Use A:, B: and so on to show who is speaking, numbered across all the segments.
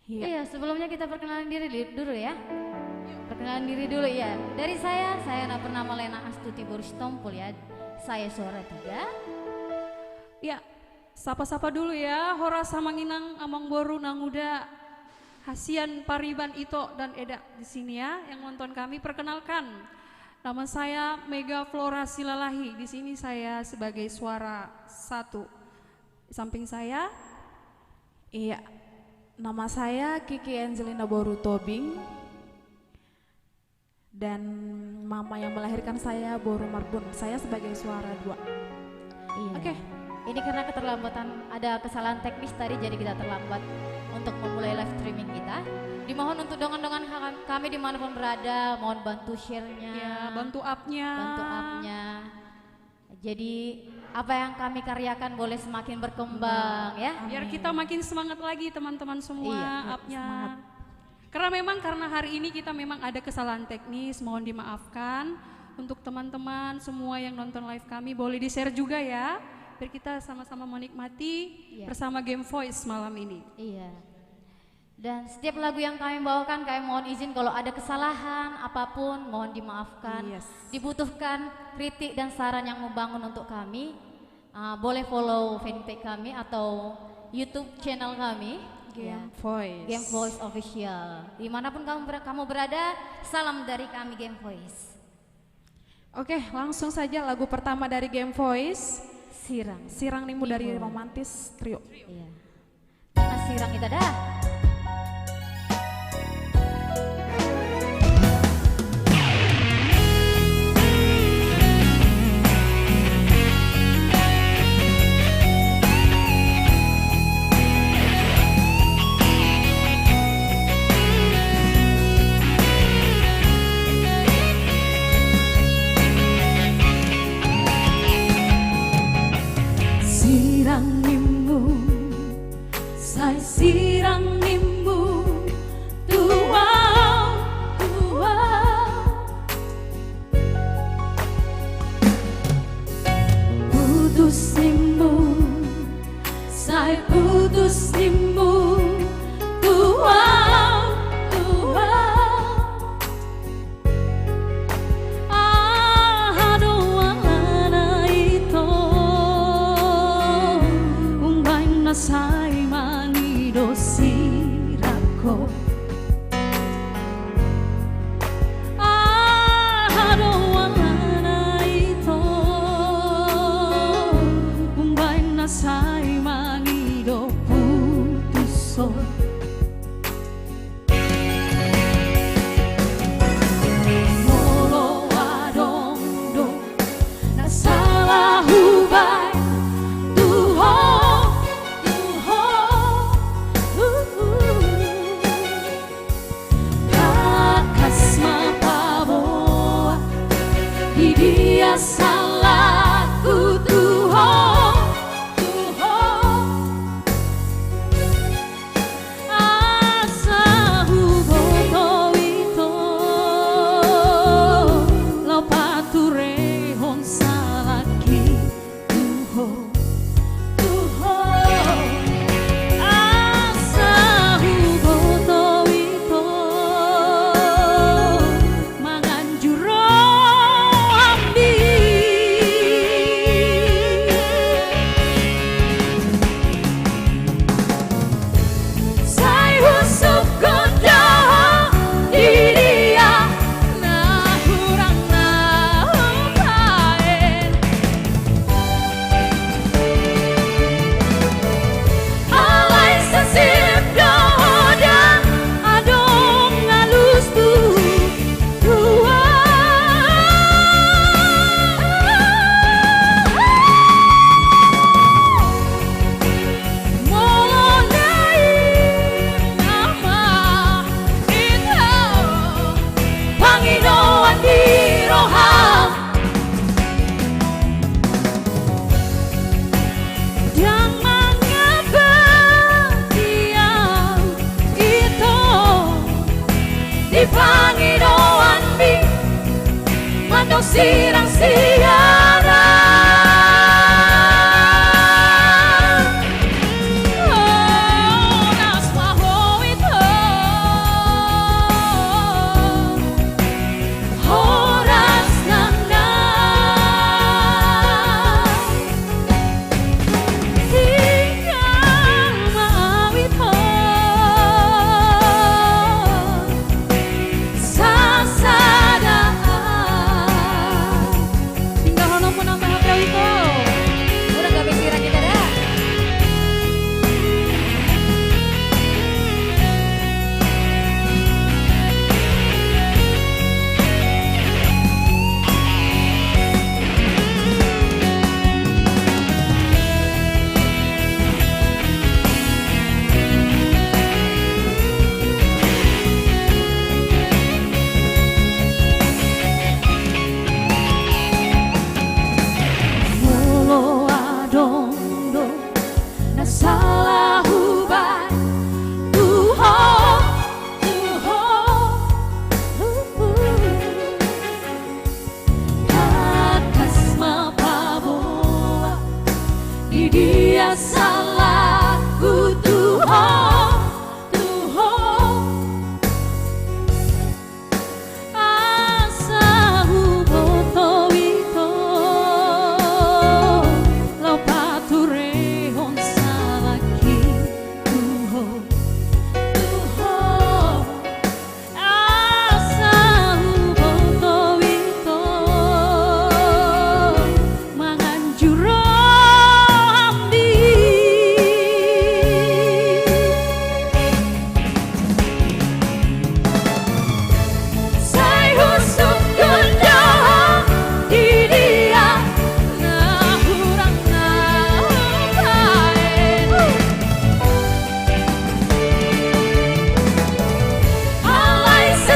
A: Iya.
B: Iya, sebelumnya kita perkenalan diri dulu ya. Perkenalan diri dulu ya. Dari saya bernama Lena Astuti Boris Tompul ya. Saya suara 3.
A: Ya, sapa-sapa dulu ya. Hora Samanginang, Amang Boru, Nanguda, Hasian, Pariban, Ito dan Eda di sini ya. Yang nonton kami perkenalkan. Nama saya Mega Flora Silalahi. Di sini saya sebagai suara 1. Di samping saya,
C: Iya, nama saya Kiki Angelina Boru Tobing dan mama yang melahirkan saya Boru Marbun. Saya sebagai suara 2.
B: Iya.
A: oke.
B: Ini karena keterlambatan, ada kesalahan teknis tadi jadi kita terlambat untuk memulai live streaming kita. Dimohon untuk dongan-dongan kami dimanapun berada, mohon bantu share-nya,
A: Ya, bantu up-nya.
B: bantu up-nya. Jadi apa yang kami karyakan boleh semakin berkembang ya.
A: Biar kita makin semangat lagi teman-teman semua
B: Iya,
A: up-nya.
C: semangat.
A: Karena hari ini kita memang ada kesalahan teknis, mohon dimaafkan. Untuk teman-teman semua yang nonton live kami boleh di-share juga ya. Biar kita sama-sama menikmati
B: Iya.
A: bersama Game Voice malam ini.
B: Iya. Dan setiap lagu yang kami bawakan kami mohon izin kalau ada kesalahan apapun mohon dimaafkan.
C: Yes.
B: Dibutuhkan kritik dan saran yang membangun untuk kami. Boleh follow fanpage kami atau YouTube channel kami.
C: Game
B: Ya.
C: Voice.
B: Game Voice Official. Dimanapun kamu berada, salam dari kami Game Voice.
C: Oke, langsung saja lagu pertama dari Game Voice,
B: Sirang.
C: Sirang Nimu dari
B: Nimu.
C: Romantis Trio.
B: Iya. Karena sirang kita dah.
A: Sirang nimbu, saya sirang nimbu, tua, tua. Putus nimbu, saya putus nimbu, tua, tua. Aduh, ana ito. Nasay manido sirako na ito Umbay nasay manido putuso Molo adondo nasalah hubay Tuho Kakas mapaboa Dia salahku Tuho Tuho Asa huboto ito Lopaturehon salaki Tuho Tuho Asa huboto ito manganjuro ambi Say husuk goda diria na hurang na upain Alay sa sipdo dan adong ngalus tu tua Molonai nama ito Panginoon di roham yang mengabadian itu di Panginoon bi manong sirang siaran oh nas maho ito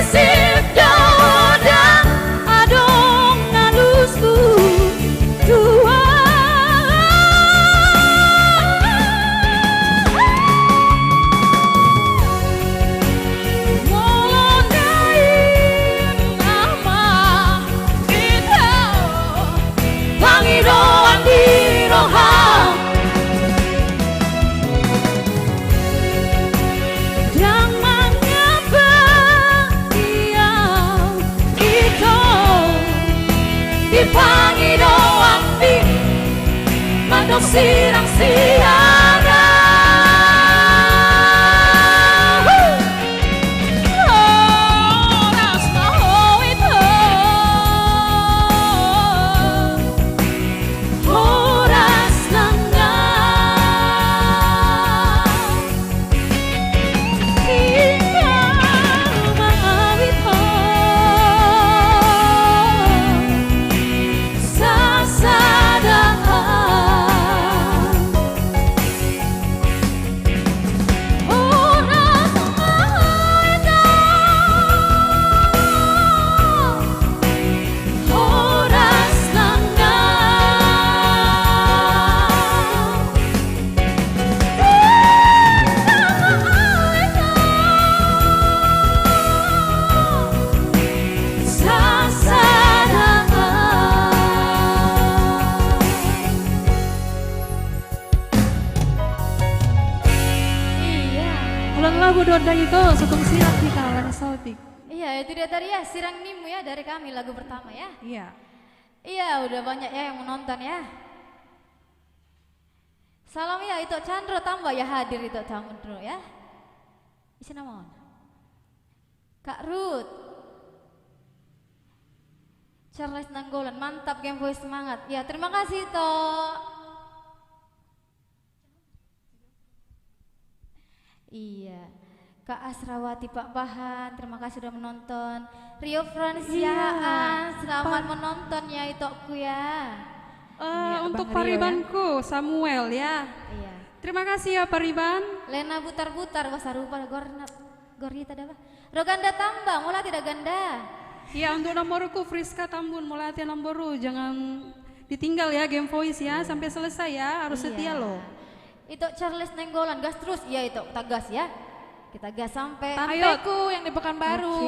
A: Sip dan adong ngalusku dua molondain nama kita pangidoan di roham yang mengapa dia itu dipangidoan di mandok sirang siara Horas maho itu Horas nangga Tinggal mawito sasadaan Horas mawito Horas nangga
B: Iya.
A: Ulang lagu Donda itu Sukung Sirak di kalangan Saltik.
B: Iya, itu dia tadi ya Sirang Nimu ya dari kami lagu pertama ya.
A: Iya.
B: Iya, udah banyak ya yang menonton ya. Salam ya itu Chandro tambah ya hadir itu Chandro ya. Isi nama Kak Ruth. Charles Nanggolan, mantap Game Voice semangat. Ya, terima kasih Tok. Iya. Kak Asrawati Pak Bahan, terima kasih sudah menonton. Rio Fransiaan, selamat menonton ya Itokku ya.
A: Untuk
C: Bang Rio,
A: paribanku Samuel ya.
B: Iya.
A: Terima kasih ya Pariban.
B: Lena butar-butar wasa rupa gorita apa? Roganda tambang, mula tidak ganda.
A: Ya untuk nomorku Friska Tambun mau latihan nomorku jangan ditinggal ya Game Voice ya sampai selesai ya harus setia loh.
B: Itu Charles Nenggolan gas terus ya itu kita gas ya. Kita gas sampai
C: Tanteku yang di Pekanbaru.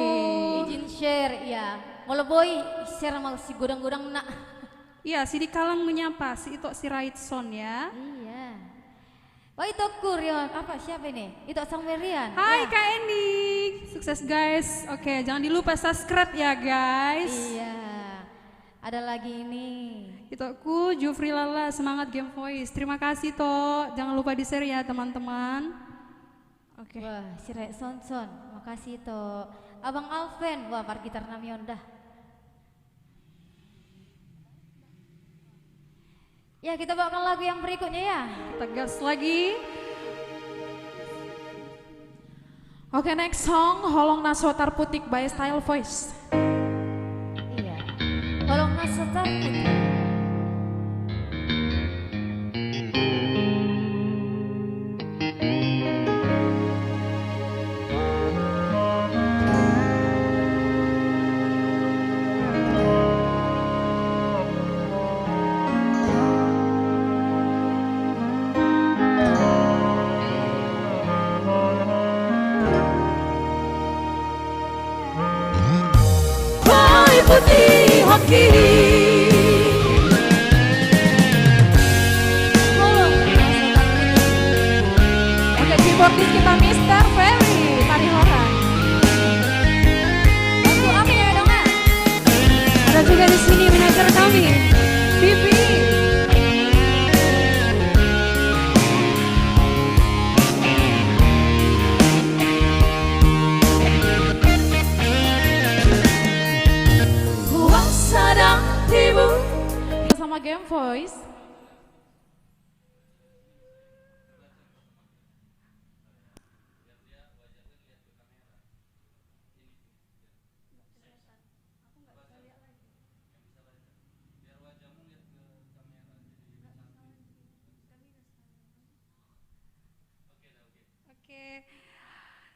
B: izin share ya. Mau boy share sama si gudang-gudang nak.
A: Iya si Dikalang menyapa si itu si Raidson ya.
B: Iya. Wah itu Kurion apa siapa ini? Itu Sang Merian.
A: Hai
B: Ya.
A: Kak Endi, sukses guys. Oke jangan dilupa subscribe ya guys.
B: Iya. Ada lagi ini.
A: Itu aku Jufri Lala semangat Game Voice. Terima kasih toh. Jangan lupa di share ya teman-teman.
C: Oke.
B: Wah, si Rek Sonson, makasih toh. Abang Alven, wah parkitar namion dah. Ya kita bawakan lagu yang berikutnya ya.
A: Kita gas lagi.
C: Oke, next song Holong Nasotar Putik by Style Voice.
B: Iya. Tolong nasetar putih.
A: Boy putih hoki.
B: Tolong nasetar putih.
C: Oke, keyboardis kita Mr. Ferry Parihora.
B: Aku amin ya dong ah.
A: Ada juga di sini manajer kami, Bibi. Sadang ibu.
C: Bersama Game Voice.
A: Oke.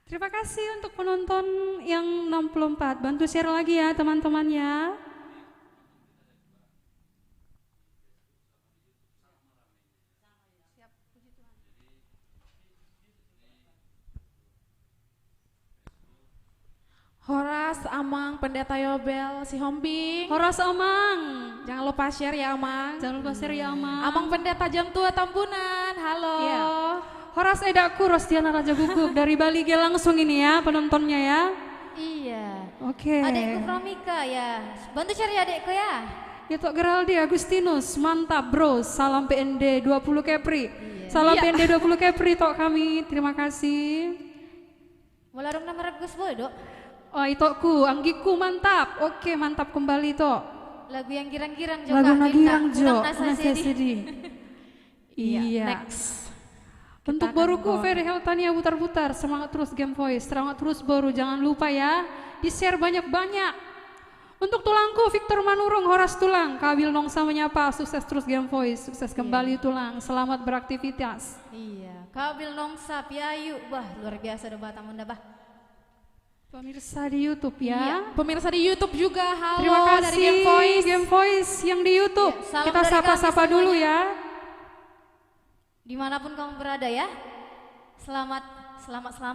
A: Terima kasih untuk penonton yang 64. Bantu share lagi ya teman-teman ya.
C: Horas, Amang, Pendeta Yobel, si Hombi.
A: Horas Amang.
C: Jangan lupa share ya Amang.
A: Jangan lupa share ya Amang.
C: Amang Pendeta Jam Tua Tambunan. Halo.
A: Iya. Horas Edaku, Rostiana Raja Guguk dari Bali G langsung ini ya penontonnya ya.
B: Iya.
A: Oke.
B: Adekku Pramika ya. Bantu cari adekku ya.
A: Itu Geraldi Agustinus, mantap bro. Salam PND 20 Kepri. Salam PND 20 Kepri tok kami. Terima kasih.
B: Mularung nama Gus boleh dok.
A: Oh itokku, Anggiku mantap. Oke mantap kembali tok.
B: Lagu yang girang-girang Jo.
A: Lagu Nagirang Jo.
B: Nasa sedih.
A: Iya.
C: Next.
A: Untuk boruku Ferry Heltania putar-putar. Semangat terus Game Voice. Semangat terus boru. Jangan lupa ya. Di share banyak-banyak. Untuk tulangku Victor Manurung, Horas Tulang. Kabil Nongsa menyapa. Sukses terus Game Voice. Sukses kembali tulang. Selamat beraktivitas.
B: Iya. Kabil Nongsa Piayu. Wah luar biasa debat tamun dah bah.
A: Pemirsa di YouTube ya.
C: Pemirsa di YouTube juga. Halo.
A: Terima kasih
C: dari Game Voice.
A: Game Voice yang di YouTube.
B: Ya, salam
A: kita
B: dari
A: sapa-sapa
B: kami
A: dulu
B: semuanya.
A: ya.
B: Dimanapun kamu berada ya. Selamat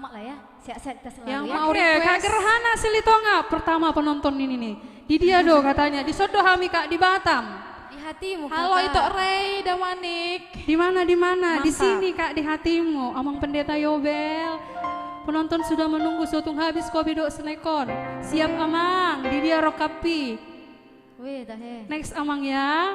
B: lah ya. Sehat-sehat kita selalu
C: Yang
B: ya.
C: mau
A: Oke, Kak Gerhana Silitonga pertama penonton ini nih. Di dia do katanya di Sodohami Kak di Batam.
B: Di hatimu
C: Halo
B: kakak.
C: itu Ray Damanik.
A: Di mana di mana? Di
C: Mantap.
A: sini Kak di hatimu. Amang Pendeta Yobel. Penonton sudah menunggu sotung habis kopi do senekon. Siap Amang, di dia Rokapi.
B: Wih dah he.
A: Next Amang ya.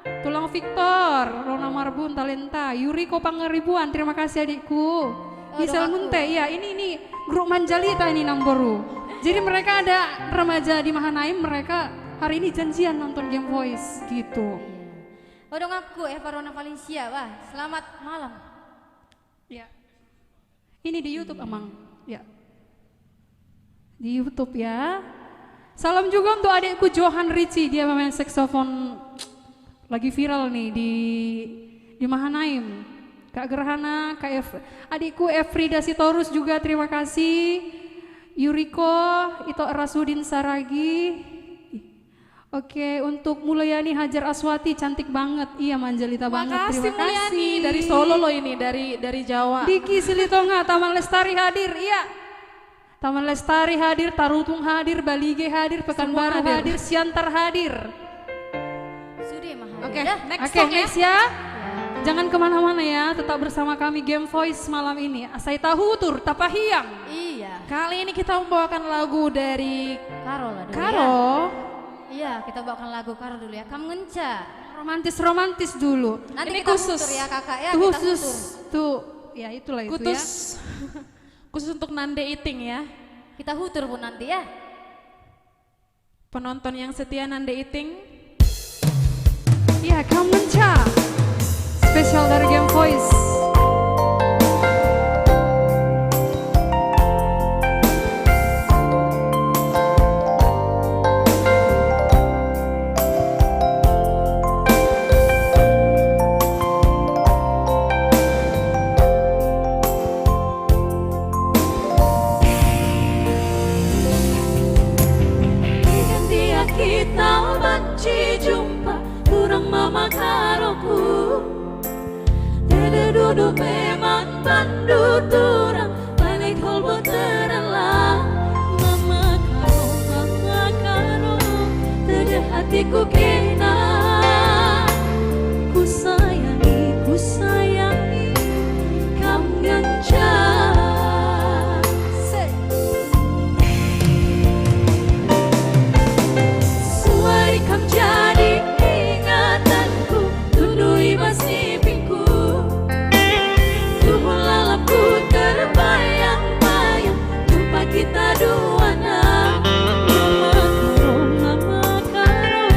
A: Tulang Victor, Rona Marbun Talenta, Yuriko Pangeribuan. Terima kasih adikku. Isel
B: doaku.
A: Munte, ya ini grup Manjalita ini Namboru. Jadi mereka ada remaja di Mahanaim, mereka hari ini janjian nonton Game Voice gitu.
B: Oh dong aku Eva Rona Valencia. Wah selamat malam.
A: Ya. Ini di YouTube Amang. Ya. Di YouTube ya. Salam juga untuk adikku Johan Ricci, dia pemain saksofon lagi viral nih di Mahanaim. Kak Gerhana, adikku Efrida Sitorus juga terima kasih. Yuriko, Ito Rasudin Saragi. Oke, untuk Mulyani Hajar Aswati cantik banget. Iya Manjalita banget.
C: Makasih
A: Terima kasih.
C: Mulyani dari Solo loh ini, dari Jawa.
A: Diki Silitonga, Taman Lestari hadir. Iya. Taman Lestari hadir, Tarutung hadir, Balige hadir, Pekanbaru hadir, Siantar hadir.
B: Sudah mahal.
C: Oke,
B: Dah.
C: next
A: Oke,
C: song ya.
A: next ya. Jangan kemana-mana ya, tetap bersama kami Game Voice malam ini. Asai tahu tur tapahiyang.
B: Iya.
C: Kali ini kita membawakan lagu dari
B: Karo lah dulu ya.
C: Karo.
B: Iya kita bawakan lagu Karo dulu ya. Kamu ngenca.
A: Romantis dulu.
B: Nanti
C: Ini
B: kita
C: khusus.
B: mutur ya kakak ya.
A: Tuh
B: Kita
A: khusus
B: mutur.
A: tuh, ya itulah itu
C: Kutus
A: ya.
C: khusus untuk Nande Iting ya.
B: Kita hutur pun nanti ya.
C: Penonton yang setia Nande Iting.
A: Ya, Kamenca. Spesial dari Game Voice.
D: Dia kita benci jumpa kurang mama karoku. Tidak duduk memang bandu turang balik kolbo terala. Mama karo tidak hatiku kena. Ku sayangi kamu ngancar. Suari kam jadi ingatanku, tundui masipinku. Tubuh lalapku terbayang-bayang, lupa kita dua. Mama karo,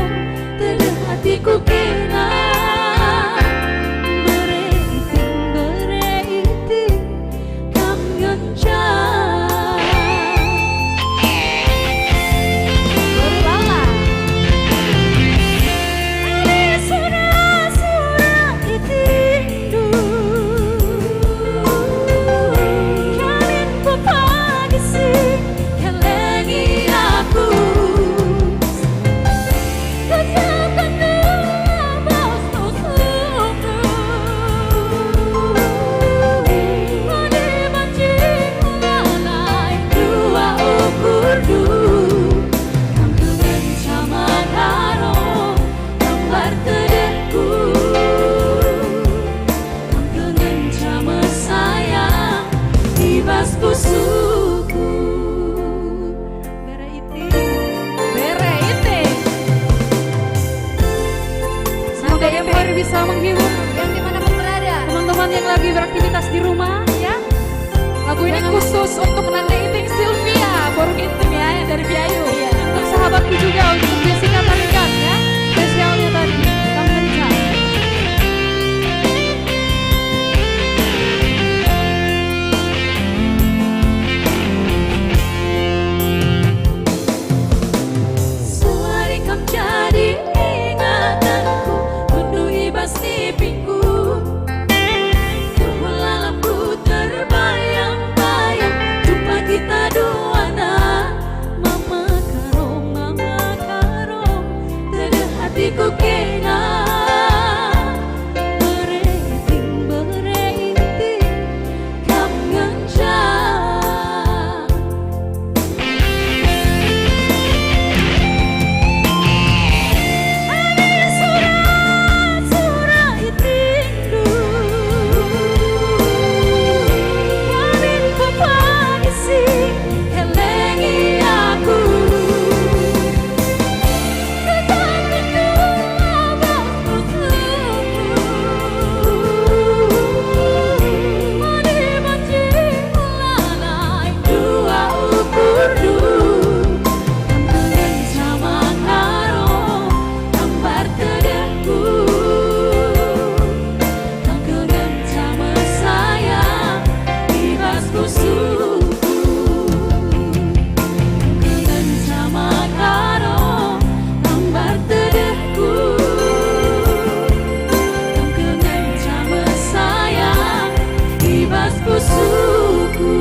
C: Untuk Nanda Iting Sylvia, baru ngitung ya yang dari Biayu.
B: Iya.
A: Untuk sahabatku juga, untuk Jessica Tarikan ya. Spesialnya tadi, kamu kencang.
D: Sewari kau jadi ingatanku, penuhi basnipingku. Tubuh lalapku terbayang-bayang, jumpa kita duana. Mama karong, tengah hatiku kena. Berinting, kam ngencang. Surat itindu, kamin papangisi, elengi aku. Ketakanku abangku, mani banci lalai dua ukur du. Kampungan sama karo, gambar tedahku. Kampungan sama sayang, ibasku suku. Kampungan sama karo, gambar tedahku. Kampungan sama sayang, ibasku suku.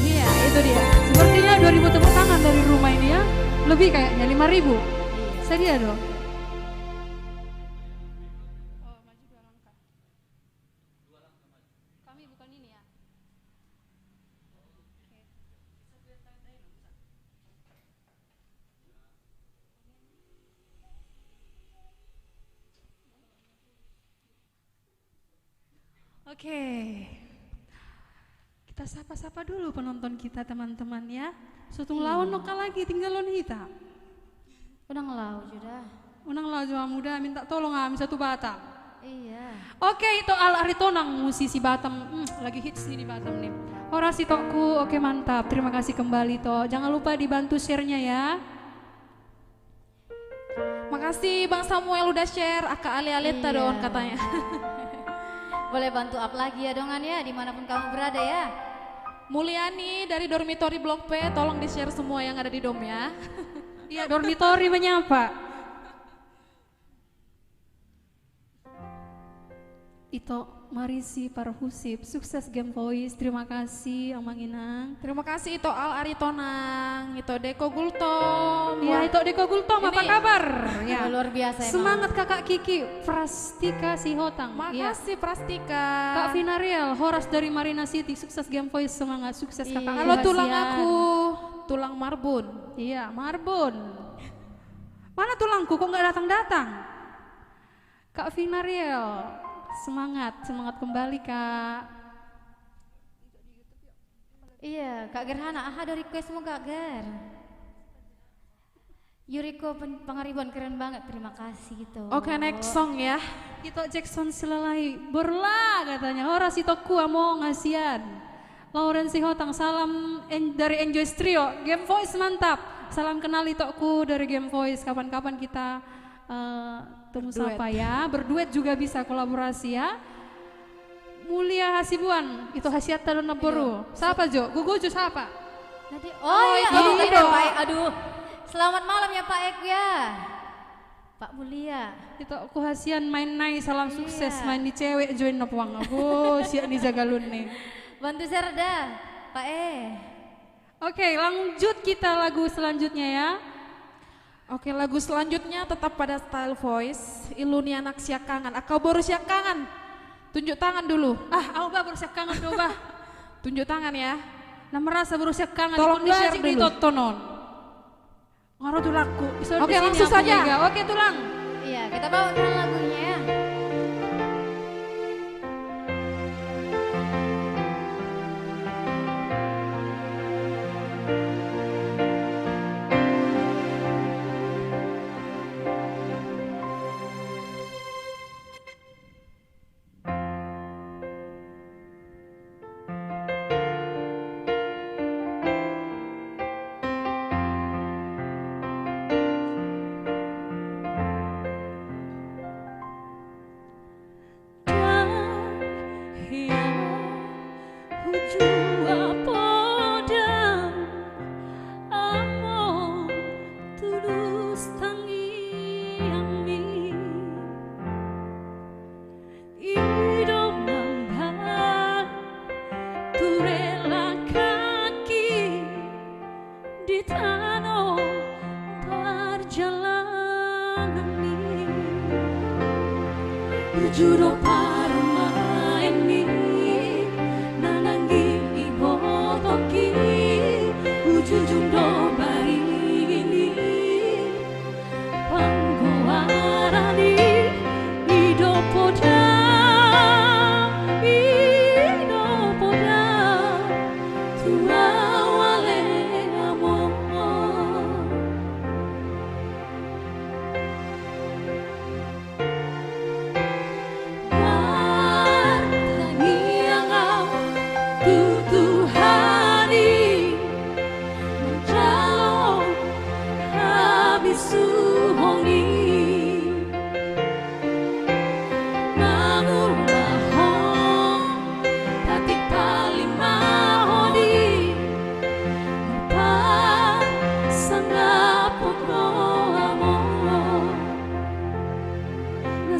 A: Iya, itu dia. Sepertinya 2000 tepuk tangan dari rumah ini ya. Lebih kayaknya 5000. Sedia dong. Oh, maju 2 langkah. Kami bukan ini ya. Oke. Kita sapa-sapa dulu penonton kita teman-teman ya. Sutung lawan lokal lagi tinggalon kita.
B: Udah ngelau sudah.
A: Unang lah Jawa Muda minta tolong kami satu Batam.
B: Iya.
A: Oke itu Al Aritonang musisi Batam. Lagi hits nih di Batam nih. Horasi Tokku, oke mantap. Terima kasih kembali Tok. Jangan lupa dibantu share-nya ya.
C: Makasih Bang Samuel udah share, Aka Ali-Alita
B: Iya.
C: dong katanya.
B: Boleh bantu up lagi ya dongan ya, dimanapun kamu berada ya.
C: Mulyani dari Dormitory Blok P, tolong di-share semua yang ada di dom ya.
A: Iya dormitori menyapa. Ito Marisi Parhusip, sukses Game Voice. Terima kasih Amang Inang.
C: Terima kasih Ito Al Aritonang, Ito Deko Gultom.
A: Ya itu Deko Gultom apa
C: Ini-
A: kabar? Ya.
B: Luar biasa emang.
A: Semangat Kakak Kiki, Prastika Sihotang. Ya.
C: Makasih Prastika.
A: Kak Vinariel, Horas dari Marina City, sukses Game Voice, semangat, sukses
B: Iya.
A: kakak.
C: Halo tulang
A: Hasian.
C: aku, tulang Marbun.
A: Iya, Marbon. Mana tulangku kok nggak datang-datang? Kak Vinariel, semangat, semangat kembali Kak.
B: Iya, Kak Gerhana, ada request mau Kak Ger. Yuriko Pangaribuan keren banget, terima kasih gitu.
C: Oke, next song ya.
A: Itu Jackson Silalai, berlah katanya, Horas Itoku amo ngasian. Lauren Sihotang, salam dari Enjoy Trio, Game Voice mantap. Salam kenal Itoku dari Game Voice, kapan-kapan kita temu
C: Berduet.
A: sapa ya, berduet juga bisa kolaborasi ya. Mulia Hasibuan, itu Hasiata dan Naboru. Siapa Jo? Guguju siapa?
B: Nanti,
A: iya,
B: aduh,
A: iya
B: tadi
A: dong.
B: Pak Ek, aduh. Selamat malam ya Pak Ek ya. Pak Mulia.
A: Itu aku Hasian main naik, salam sukses,
B: Iya.
A: main di cewek join Napuang. Aku siap di Jagalun nih.
B: Bantu share dah, Pak E.
A: Oke, lanjut kita lagu selanjutnya ya.
C: Oke, lagu selanjutnya tetap pada style voice. Iluni anak siakangan. Akau baru siakangan. Tunjuk tangan dulu.
A: Ah, Auba berusia kangen coba.
C: Tunjuk tangan ya.
A: Nah merasa berusia kangen.
C: Tolong di-share dulu.
A: Totonon. Ngaruh tuh lagu.
C: Oke, langsung saja.
A: Oke tulang.
B: Iya, kita bawakan lagunya ya.
D: jua podang among tulus tangiami idomamba turela kaki di tanah perjalanan ini juro parmain ni nananggi ibotoki ujujung do barini panggoarani idopoda tua wale amor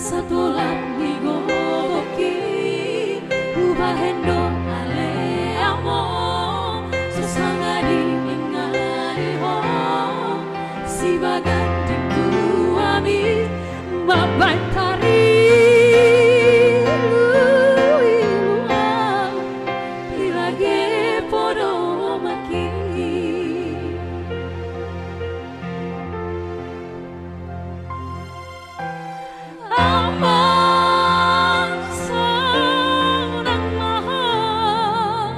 D: Satulah digoki ubahendo ale amo susanga diingari ho si baganti kuami babai tari ilage podo maki amang sanang mahal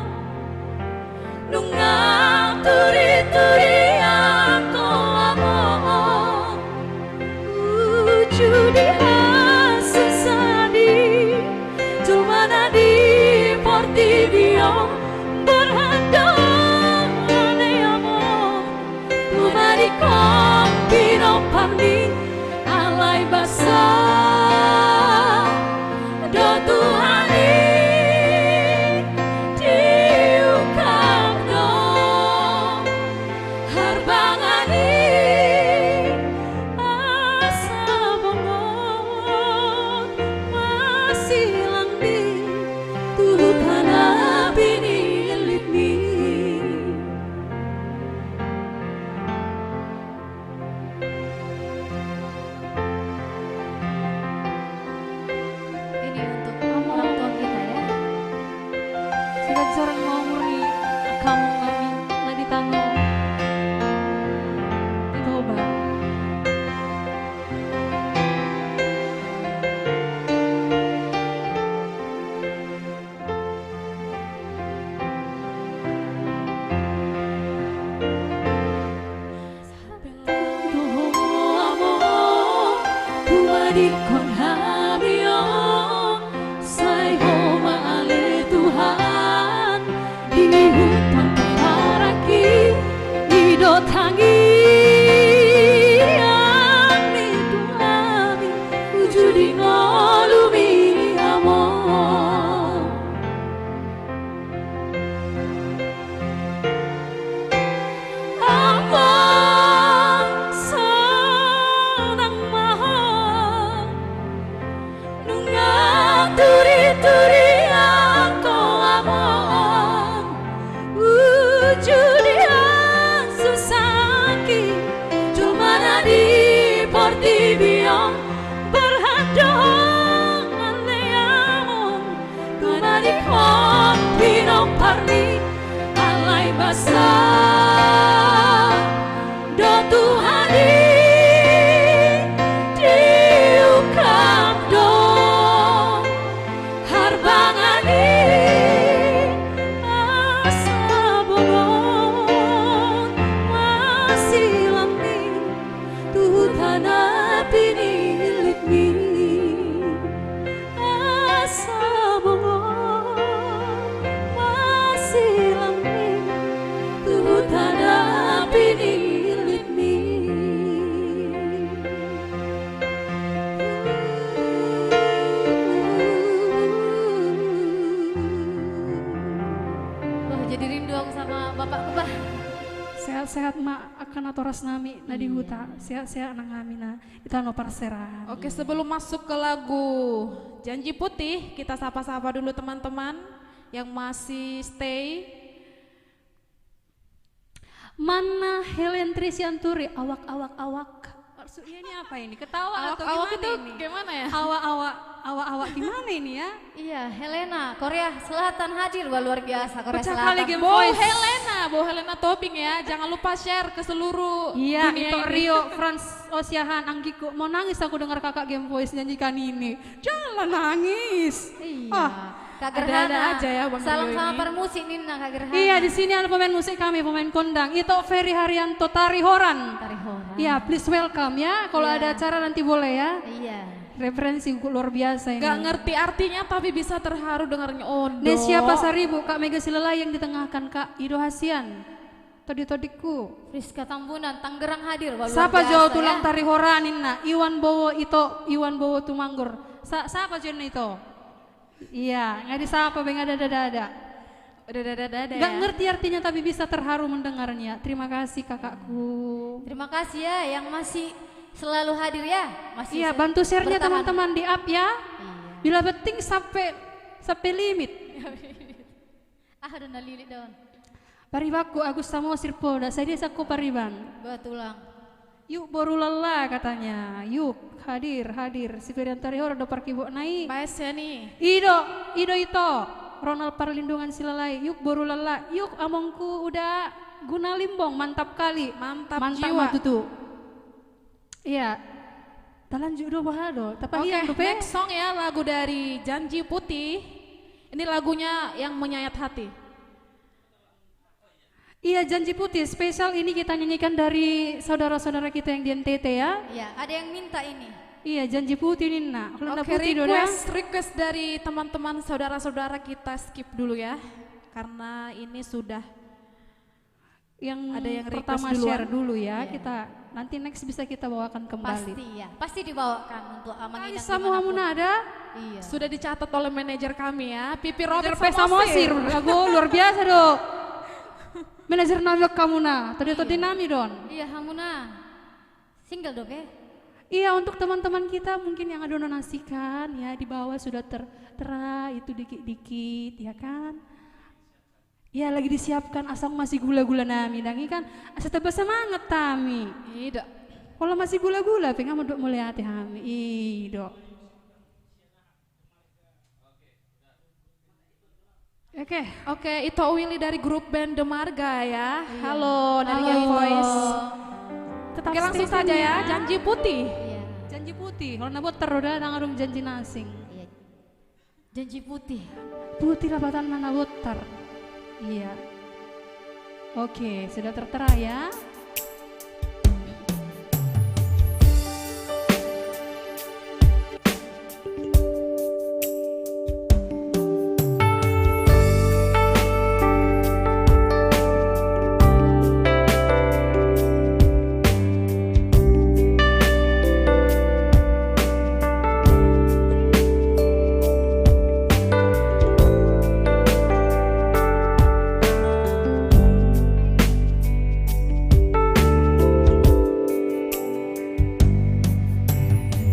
D: nungang turi-turi ako amang ujudi asesadi cuma di portivio berhandang ane amang umari kompino parni alay basah do Tuhani diukap do harbangani asa bongot masih langdi Tuhan abini litni
B: Ini untuk orang tua kita ya.
A: Sikat sarang mau murni kamu kami naditano di Toba.
D: di kon habio sai homa ale Tuhan di hutan paraki ido tangi ami Tuhan ujudi ngolumi amor amor sanang mahal nungang turi-turi ako amor
B: jadi rindu aku sama bapakku bah.
A: Sehat-sehat mak akan atoras nami nadi huta. Sehat-sehat nang kami na kita no parserahan.
C: Oke, sebelum masuk ke lagu Janji Putih, kita sapa-sapa dulu teman-teman yang masih stay.
A: Mana Helen Trisianturi awak. Maksudnya ini apa ini? Ketawa atau
C: Awak
A: gimana
C: itu
A: ini?
C: gimana ya?
A: Awak gimana ini ya?
B: Iya, Helena, Korea Selatan hadir, wah luar biasa Korea
A: Pecah
B: Selatan.
A: kali game
C: Bo
A: voice.
C: Helena Tobing ya. Jangan lupa share ke seluruh
A: Iya,
C: dunia
A: itu
C: ini.
A: Rio, Frans, Osiahan, Anggiku. Mau nangis aku dengar kakak game voice nyanyikan ini. Janganlah nangis.
B: Iya.
A: Ah,
B: Kak
C: ada-ada
B: Gerhana,
C: aja ya Bang
B: salam
C: Rio
B: sama
C: ini.
B: permusik Nina Kak Gerhana.
A: iya, di sini ada pemain musik kami, pemain kondang. Itu Ferry Haryanto Tari Horan.
B: Tari Horan.
A: Iya, please welcome ya. Kalau
B: Iya.
A: ada acara nanti boleh ya.
B: Iya.
A: Referensi luar biasa ini.
C: Gak ngerti artinya tapi bisa terharu dengarnya. Ondo.
A: Nesia Pasaribu, Kak Mega Silelai yang ditengahkan Kak Ido Hasian. Todi-todiku.
B: Friska Tambunan, Tangerang hadir, wah luar
A: Siapa
B: biasa
A: jauh
B: ya.
A: tulang Tari Horanin na? Iwan Bowo Tumanggur. Siapa jen itu? Iya, nggak disapa beng ada.
C: Dada
A: Nggak
C: ya.
A: ngerti artinya tapi bisa terharu mendengarnya. Terima kasih kakakku.
B: Terima kasih ya yang masih selalu hadir ya. Masih
A: Iya, bantu share-nya
B: bertahan.
A: teman-teman di up ya.
B: Iya.
A: Bila penting sampai limit.
B: Udah nalilit daun.
A: Paribaku Agus Samosir Polda, saya desa ko pariban.
B: Buat tulang.
A: Yuk baru lelah katanya. Yuk hadir. Si Ferian Tarihor udah parkibo naik.
C: Baes ya nih.
A: Ido itu. Ronald Perlindungan Silalai. Yuk baru lelah. Yuk amongku udah guna limbong. Mantap kali.
C: Mantap
A: Mantap
C: jiwa.
A: matutu. Iya. Talanjut do bahado. Tapi
C: Oke,
A: yang dupe.
C: next song ya, lagu dari Janji Putih. Ini lagunya yang menyayat hati.
A: Iya, Janji Putih spesial ini kita nyanyikan dari saudara-saudara kita yang di NTT ya.
B: Iya, ada yang minta ini.
A: Iya, Janji Putih ini nak. Kalau
C: Oke,
A: putih doda.
C: request dari teman-teman saudara-saudara kita skip dulu ya. Karena ini sudah
A: Yang
C: Ada yang request
A: pertama
C: duluan?
A: share dulu ya.
B: Iya.
A: Kita nanti next bisa kita bawakan kembali.
B: Pasti ya, pasti dibawakan untuk Amang Inang
A: Samu
B: dimanapun.
A: Hamuna ada.
B: Iya.
C: sudah dicatat oleh manajer kami ya. Pipi Robert
A: Sampai Samosir, lagu luar biasa dok. Manajer nami kamu na, tadi nami don.
B: Iya, Hamuna. Single dok ya?
A: Iya, untuk teman-teman kita mungkin yang ada donasikan ya di bawah sudah tertera itu dikit-dikit ya kan. Iya, lagi disiapkan asal masih gula-gula nami dangi kan asa tebas semangat tami.
C: Tidak.
A: Kalau masih gula-gula pengen mau mulai hati kami. Dok.
C: Oke, itu Willy dari grup band The Marga ya. Halo dari
B: Halo.
C: Game Voice.
A: Tetap
C: Oke, langsung
A: stay
C: saja
A: tune
C: ya, Janji Putih.
B: Iya.
A: Janji putih. Kalau nabot teroda nangarung janji nasing.
B: Iya. Janji putih.
A: Putih lapatan mana botar. Iya. Oke, sudah tertera ya.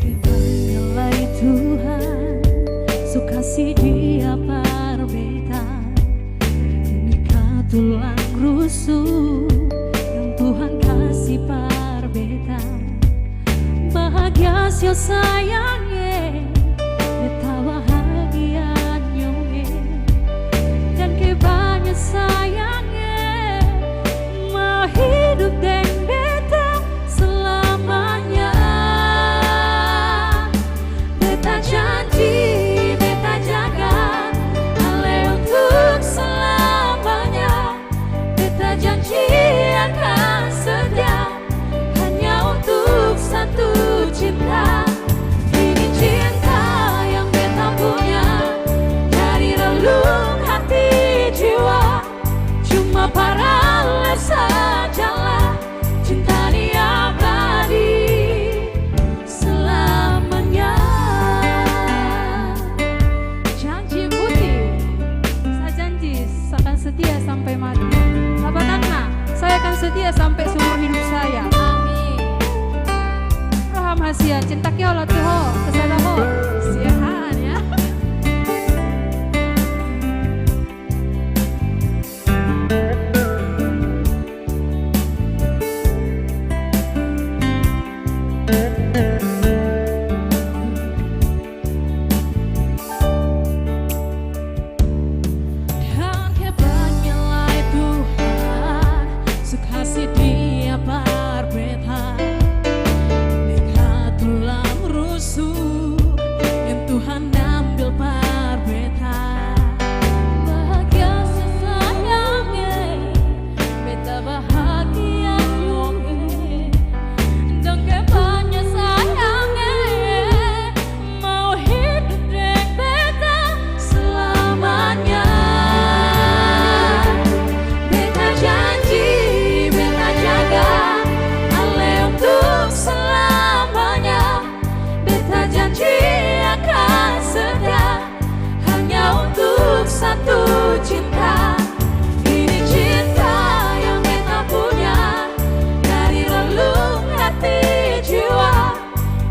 A: Nilai Tuhan, sukasi dia perbedaan. Inikah tulang rusuk yang Tuhan kasih perbedaan. Bahagia sio sayangnya, beta bahagianya dan kebanyak sayangnya mau hidup dan beta selamanya. Beta janji, beta jaga ale untuk selamanya. Beta janji akan setia hanya untuk satu cinta. Ini setia sampai mati. Labanana, saya akan setia sampai seumur hidup saya.
B: Amin.
A: Raham Hasia, cinta kiola tuho, kesadaho, siahan ya.
D: Dan hebatnya lai Tuhan, sukasi dia berbeda. Dekat tulang rusuk yang Tuhan ambil berbeda. Bahagia sesayangnya, beta bahagia nyonge. Dan hebatnya sayangnya, mau hidup dek beta selamanya. Beta janji, beta jaga Ale untuk selamanya. Beta janji akan setia hanya untuk satu cinta. Ini cinta yang beta punya dari relung hati jiwa.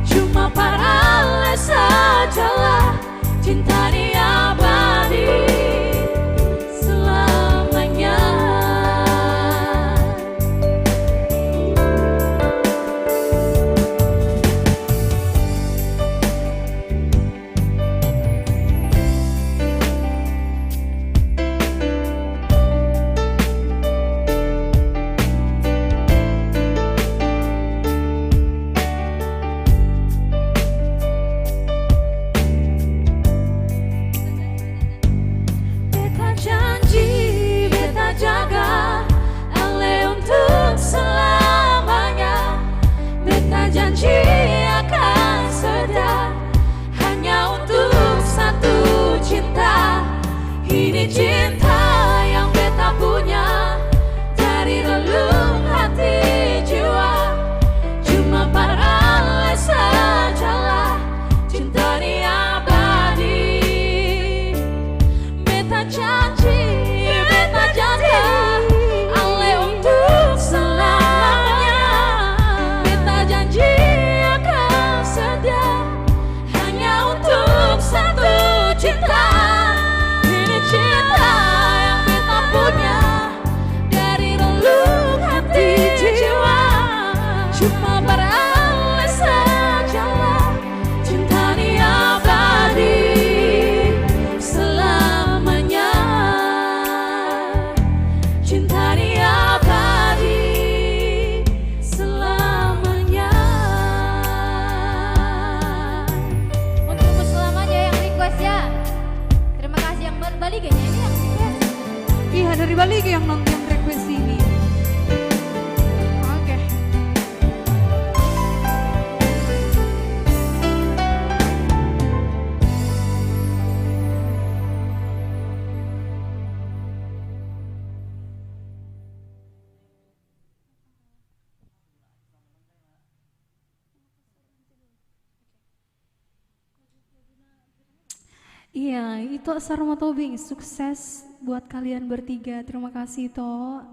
D: Cuma para sajalah cinta ini abadi selamanya. Beta janji, beta jaga Ale untuk selamanya. Beta janji akan setia hanya untuk satu cinta. Ini cinta yang beta punya dari relung hati jiwa. Cuma para sajalah cinta ini abadi. Beta janji, beta jaga Ale untuk selamanya. Beta janji akan setia hanya untuk satu cinta. Ini cinta yang beta punya dari relung hati jiwa. Cuma para sajalah cinta ini abadi selamanya. Cinta ini abadi selamanya.
B: Untuk selamanya yang request ya. Terima kasih yang Bali kayaknya ini yang request.
A: Iya dari Bali yang nonton request ini. Oke. Iya, itu Sarma Tobing, sukses buat kalian bertiga. Terima kasih to.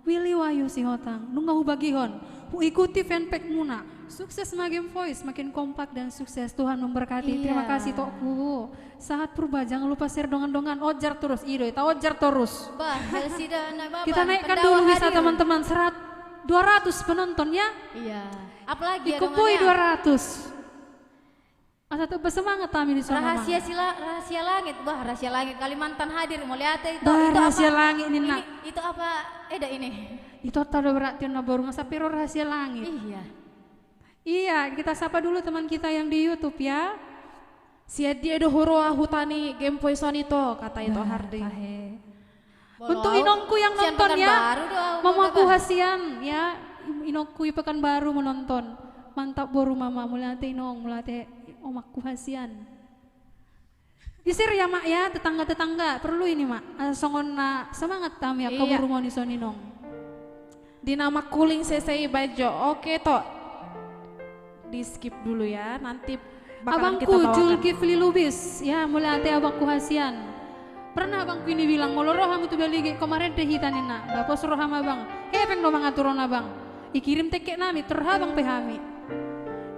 A: Willy Wahyu Sihotang, nunggu bagihon. Ikuti fanpage Muna. Sukses Magem Voice, makin kompak dan sukses. Tuhan memberkati. Terima
B: Iya.
A: kasih toku. Saat purba, jangan lupa share dongan-dongan. Ojar terus, Ido, kita ojar terus.
B: Bah, Helsida anak baba.
A: Kita naikkan
B: pendawa
A: dulu bisa
B: hadir.
A: teman-teman. 200 penonton ya.
B: Iya. Apalagi ya
A: Dikupui
B: dongannya?
A: 200. Asa tuh bersemangat kami di sana.
B: Rahasia rahasia langit, bah rahasia langit Kalimantan hadir mau lihat itu.
A: Bah,
B: itu
A: rahasia
B: apa?
A: langit ini, nak.
B: Itu apa? Ini.
A: Itu tadi berarti na baru ngasapiro rahasia langit.
B: Iya.
A: Iya, kita sapa dulu teman kita yang di YouTube ya.
C: Sia dia dohoro hutani game poisonito kata itu Hardi.
A: Untuk inongku yang
B: Sian
A: nonton ya,
B: Pekanbaru doa,
A: mamaku
B: bah.
A: hasian ya, inongku Pekanbaru menonton. Mantap boru mama, mulate inong, mulate omakku hasian. Isir ya mak ya, tetangga-tetangga perlu ini mak. Songon na semangat tam ya,
C: Iya.
A: kaburu ngoni soninong.
C: Di nama kuling sesei bajo. Oke toh. Di skip dulu ya. Nanti bakalan kita
A: Abangku
C: bawakan.
A: Julkifli Lubis ya, mulate abangku hasian. Pernah bang ini bilang mau roham itu balik kemarin teh hitanin nak. Bapak suruh hama bang. Peng lo mangaturona bang. Ikirim tekek nami terhabang pehami.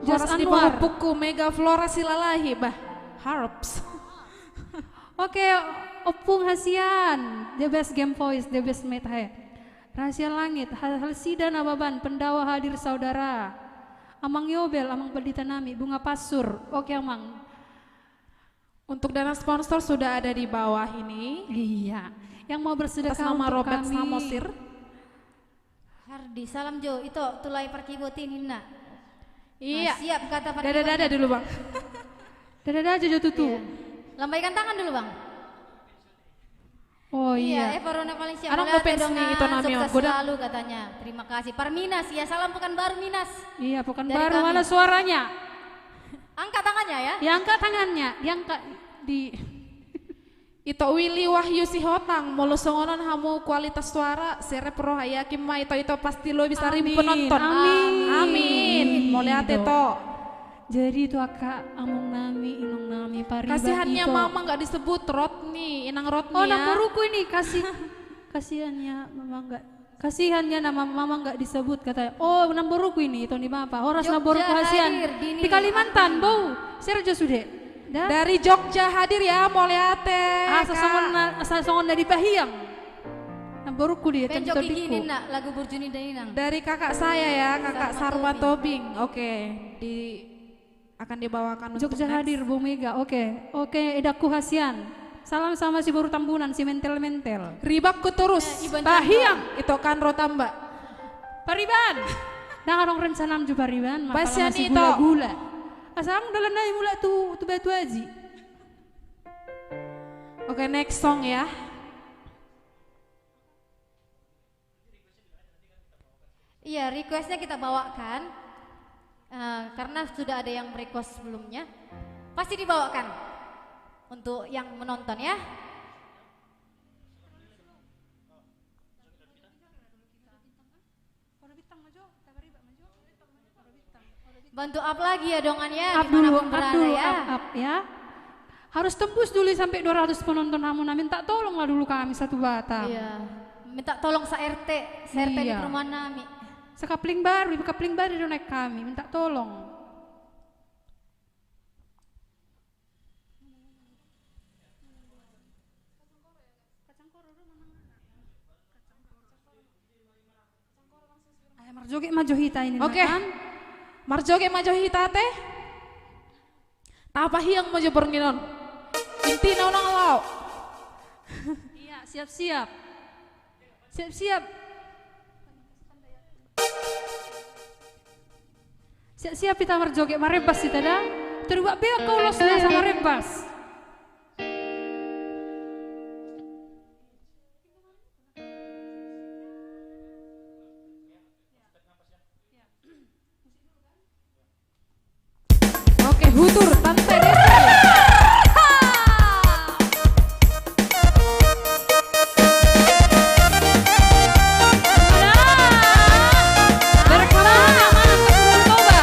A: Jas
C: Horas di
A: Anwar.
C: bawah buku Mega Flora Silalahi bah. Harps.
A: Oke, Opung Hasian, the best game voice, the best mate hai. Rahasia langit, hal-hal sida nababan, pendawa hadir saudara. Amang Yobel, Amang Pendita Nami, Bunga Pasur. Oke Amang.
C: Untuk dana sponsor sudah ada di bawah ini.
A: Iya, yang mau bersedekah
C: Atas nama
A: untuk
C: Robert
A: kami.
C: Samosir.
B: Hardi, salam Jo, itu tulai perkibotin Hina.
C: Iya.
B: Siap kata Pak.
C: Dada-dada dulu bang.
A: Dadah aja jo tutu.
B: Iya. Lambaikan tangan dulu bang.
A: Oh iya.
B: Verona paling siap.
C: Anong
B: Melihat
C: ngefans
B: dong,
C: nih itu nami,
B: sukses
C: Goda?
B: selalu katanya. Terima kasih. Parminas, ya salam Pekanbaru Minas.
A: Iya, bukan
B: Dari
A: baru
B: kami.
A: mana suaranya?
B: Angkat tangannya ya.
A: Diangkat tangannya, diangkat di
C: Ito Willy Wahyu Sihotang molusongonon hamu kualitas suara serep roh yakin mah itu pasti lo bisa ribu
A: Amin,
C: penonton.
A: amin.
C: Amin. Mau lihat itu.
A: Jadi itu akak among nami, inong nami, pariban
C: Kasihannya
A: itu.
C: mama nggak disebut Rodni, Inang Rodni
A: Oh,
C: ya.
A: nama buruku ini kasihannya mama enggak. Kasihannya nama mama enggak disebut katanya. Oh, nama buruku ini itu nih Bapak. Horas nama buruku
B: Jogja
A: hasian.
B: hadir, Dini.
A: Di Kalimantan, Bau. Serjo sudah. Dah.
C: Dari Jogja hadir ya, mau lihat
A: Asal songon dari Bahiang. Nama buruku dia
B: Penjok
A: tentu
B: gini nak lagu Burjuni dan Inang.
C: dari kakak saya ya, kakak
B: Sarma
C: Sarma Tobing. Oke, akan dibawakan untuk
A: Jogja
C: next.
A: hadir Bu Mega. Oke. Oke, edaku hasian. Salam sama si baru tambunan, si mentel-mentel.
C: Ribakku terus.
B: Iban
C: Bahiang itu kan rotamba.
A: Pariban. Nah, orang rencana juga Pariban,
C: Pasian
A: masih
C: itu.
A: gula-gula. Asam dalam nai mula tu batu aji.
C: Oke, next song ya.
B: Iya, requestnya kita bawakan. Karena sudah ada yang request sebelumnya. Pasti dibawakan untuk yang menonton ya. Bantu up lagi ya dongannya
A: Up dulu,
B: dimanapun berada ya.
A: up ya. Harus tembus dulu sampai 200 penonton namun minta tolonglah dulu kami satu batang.
B: Iya. Minta tolong sa RT di
A: Iya.
B: perumahan nami.
A: Sekapling baru dia naik kami, minta tolong. Ayo marjoge maju hita ini
C: Oke.
A: kan.
C: Marjoge maju hitate. Tapa hiang maju bernginon. Inti naunang lau.
A: Iya, siap-siap. Siap-siap. Siap-siap kita marjoge marebas kita dah. Terbuat beak kau losnya sama rebas.
C: Oke, hutur Tante Desi.
A: Berkelan yang mana ke Sultan Toba?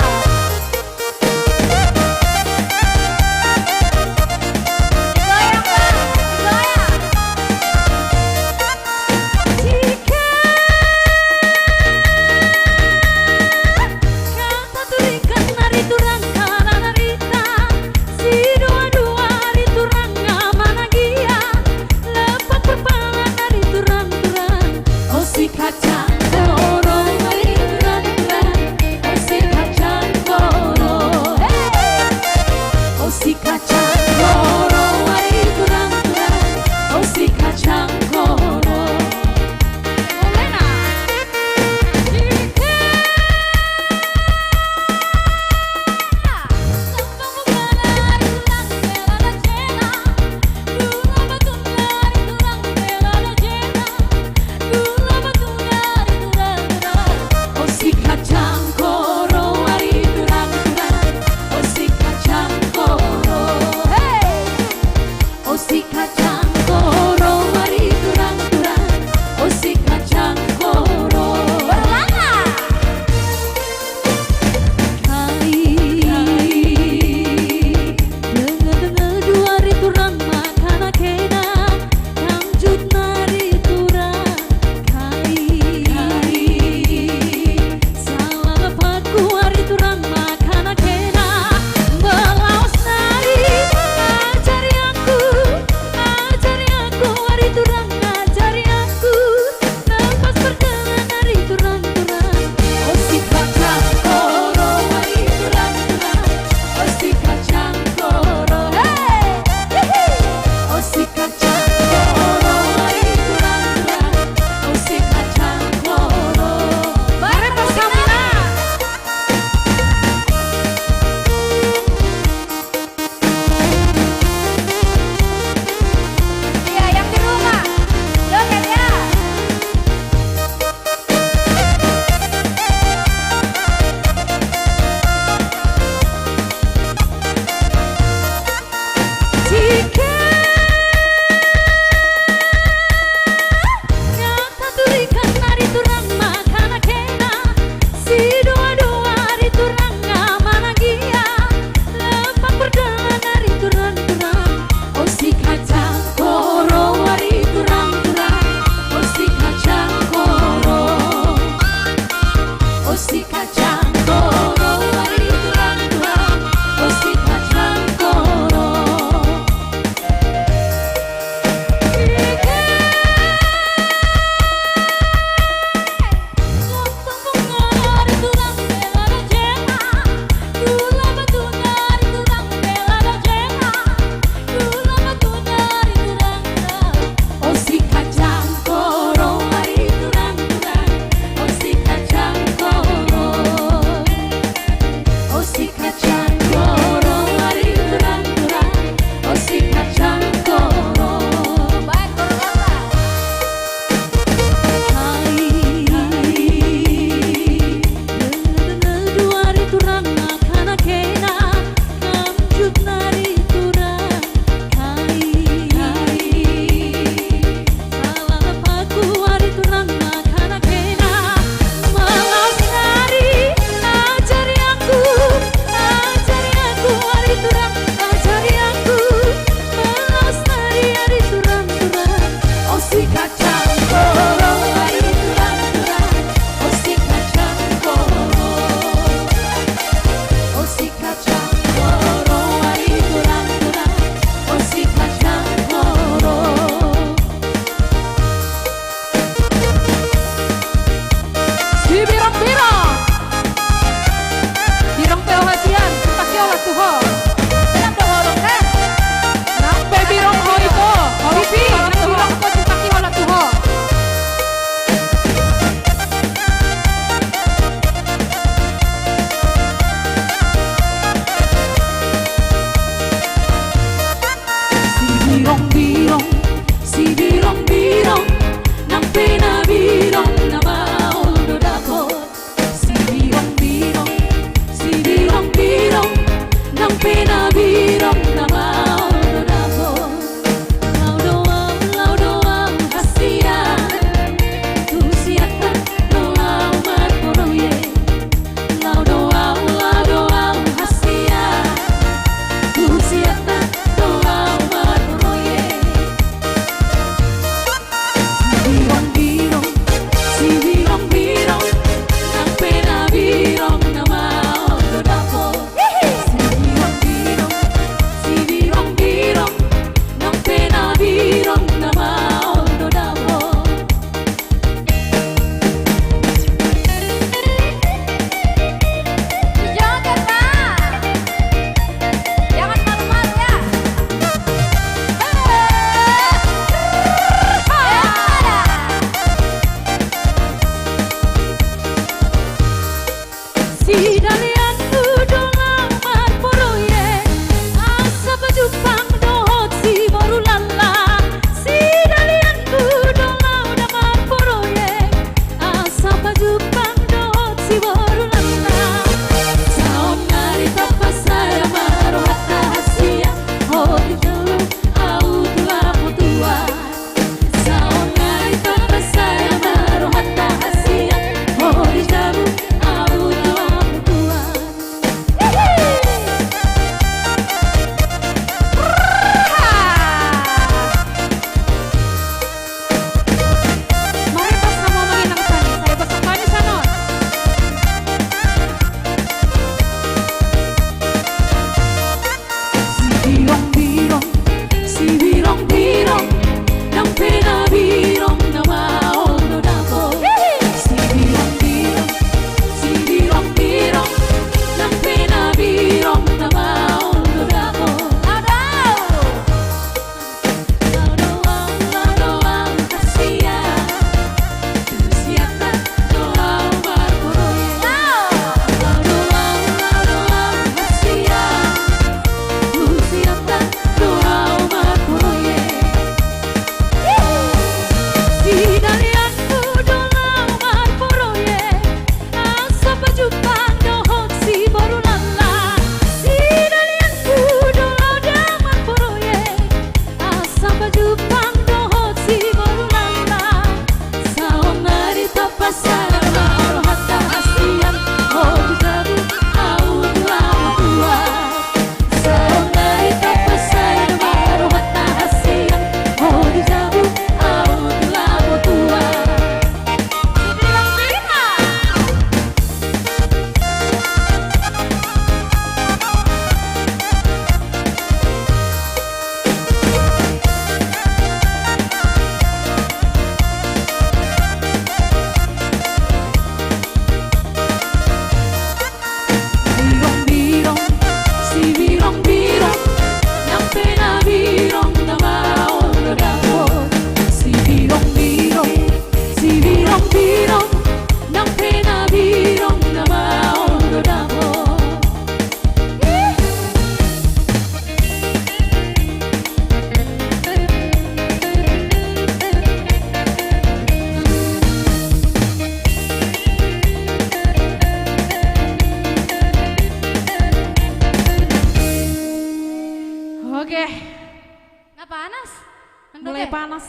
C: Mulai panas.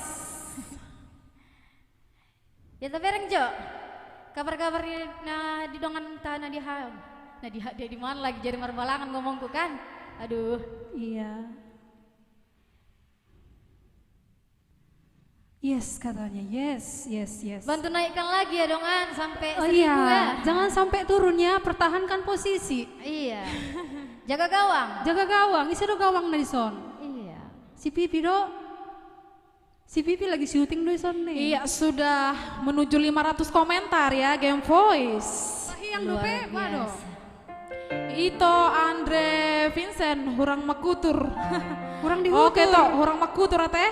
B: Ya tapi orang Jo, kabar-kabar di dongan tanah di ha, nah dia di mana lagi jadi marbalangan ngomongku kan? Aduh,
A: Iya. Yes katanya, yes.
B: bantu naikkan lagi ya dongan sampai
A: Oh
B: 1000
A: iya,
B: ya.
A: jangan sampai turun ya, pertahankan posisi.
B: Iya, jaga gawang.
A: Jaga gawang, isi do gawang na ison.
B: Iya.
A: Si Pipi do, si Pipi lagi syuting do ison nih.
C: Iya, sudah menuju 500 komentar ya Game Voice.
A: Yang do pe, mado.
C: Ito Andre Vincent hurang makutur.
A: Kurang dihutur.
C: Oke toh, hurang makutur teh.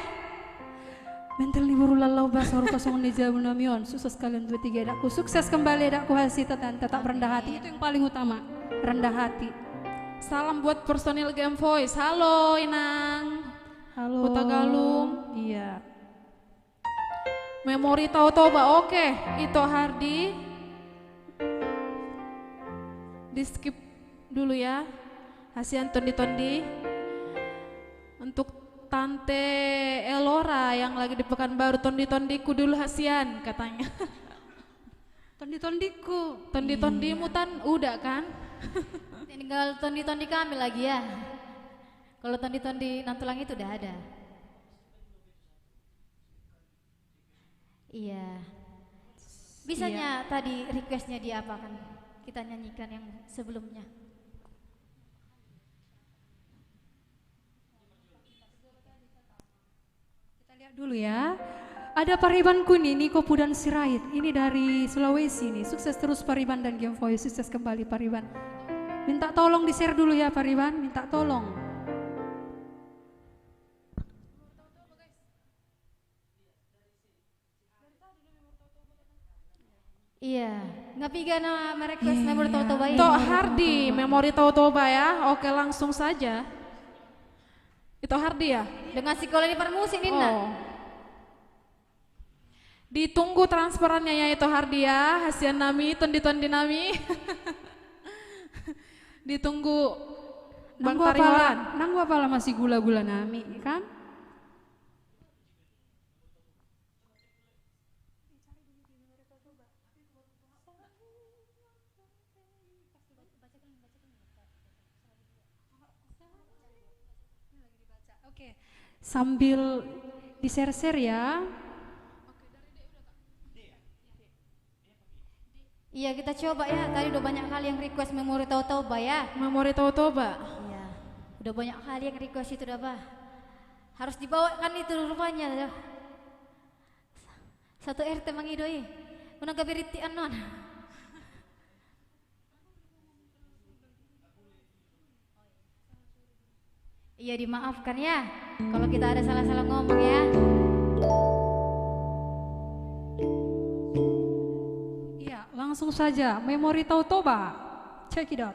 A: Mental libur lalau basar kosong nija bunamion. Sukses kalian 2 3 dakku. Sukses kembali dakku hasita dan tetap rendah hati. Itu yang paling utama, rendah hati.
C: Salam buat personil Game Voice. Halo Inang.
A: Halo.
C: Huta Galung.
A: Iya.
C: Memori tahu toba. Oke, Ito Hardi. Di skip dulu ya. Hasian tondi-tondi. Untuk Tante Elora yang lagi di Pekanbaru, tondi-tondiku dulu Hasian katanya.
A: Tondi-tondiku.
C: Tondi-tondimu tan udah kan?
B: Tinggal tondi-tondi kami lagi ya. Kalau tondi-tondi Nantulang itu udah ada. Iya. Bisanya tadi requestnya diapakan? Kita nyanyikan yang sebelumnya.
A: Kita lihat dulu ya. Ada Pariban Kuni, Niko Pudan Sirait. Ini dari Sulawesi nih. Sukses terus Pariban dan Game Voice. Sukses kembali Pariban. Minta tolong di-share dulu ya Pariban. Minta tolong.
B: Iya, nggak pigana merequest member Toba ini.
C: Tok Hardi, memori tahu toba ya. Oke, langsung saja. Itu Hardi ya?
B: Dengan sekolah di permusik Nina.
C: Oh. Ditunggu transferannya ya itu Hardi ya. Hasian nami, tondi-tondi nami. Ditunggu Bang Tariwan.
A: Nanggu apalah masih gula-gula nami kan? Oke. Sambil di-share-share ya.
B: Iya kita coba ya. Tadi udah banyak kali yang request memori Toba ya.
C: Memori tahu toba.
B: Iya, udah banyak kali yang request itu udah bah. Harus dibawakan itu rupanya. Dah. Satu RT mangidoi. Unang kabiriti anon. Iya dimaafkan ya. Kalau kita ada salah-salah ngomong ya.
A: Iya, langsung saja memori Toba. Check it out.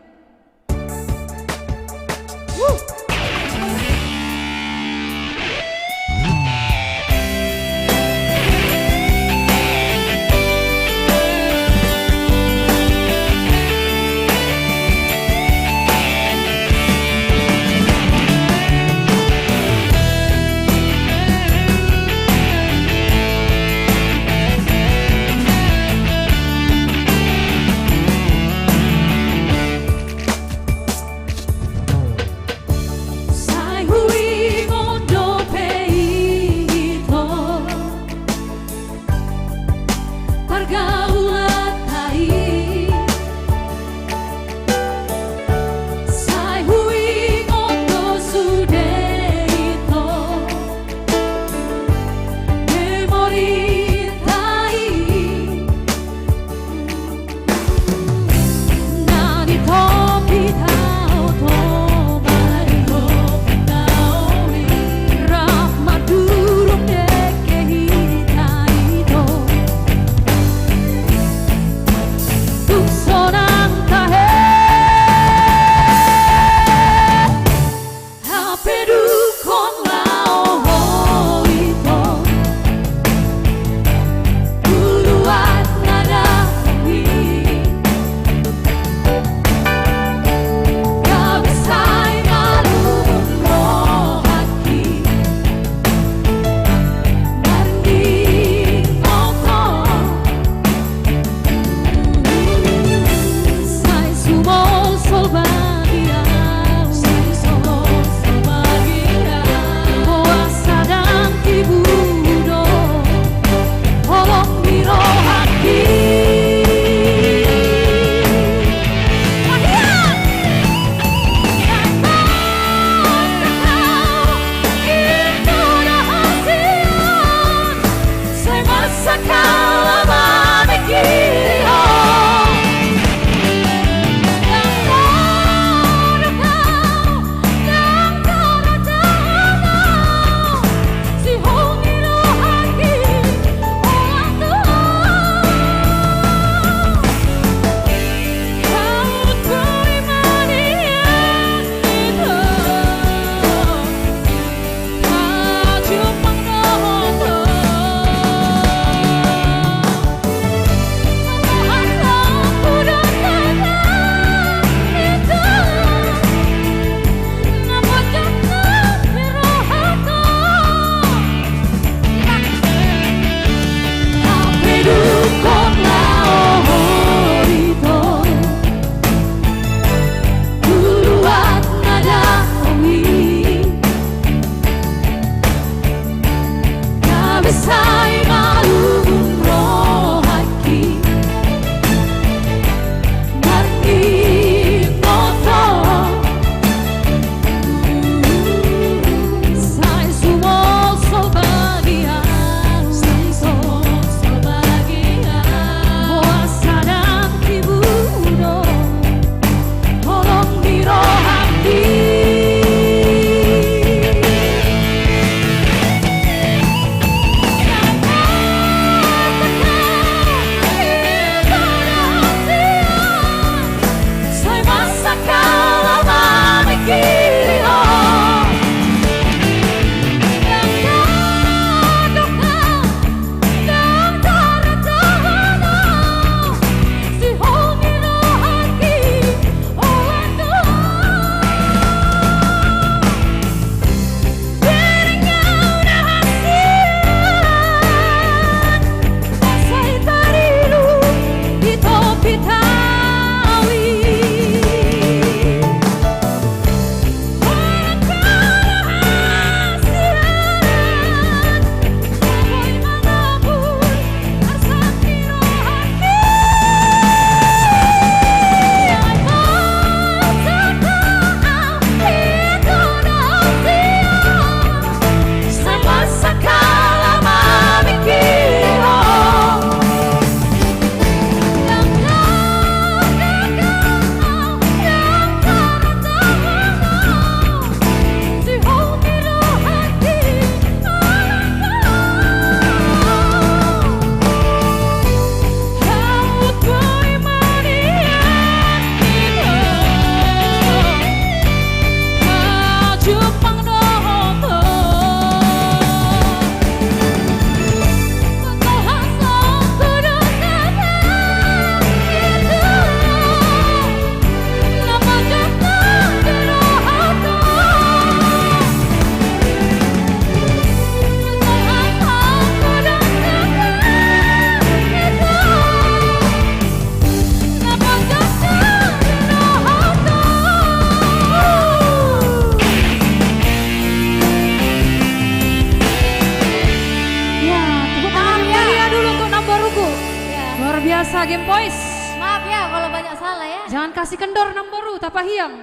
A: Luar biasa Game Boys.
B: Maaf ya kalau banyak salah ya.
A: Jangan kasih kendor namboru tapahiang.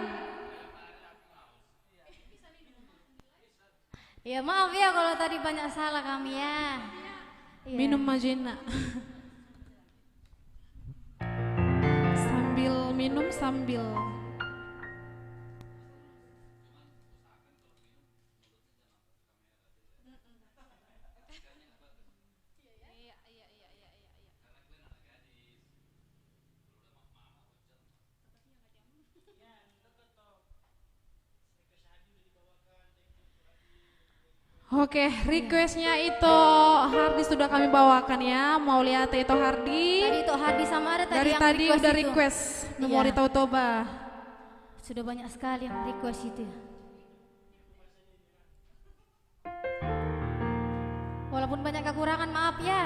B: Ya maaf ya kalau tadi banyak salah kami ya. Iya.
C: Minum majena. Sambil minum sambil. Oke, requestnya itu Hardi sudah kami bawakan ya. Mau lihat itu Hardi.
B: Tadi itu Hardi sama ada tadi
C: Dari
B: yang
C: tadi
B: request
C: udah
B: itu.
C: request. Memori
B: Iya.
C: Tautoba.
B: Sudah banyak sekali yang request itu. Walaupun banyak kekurangan maaf ya.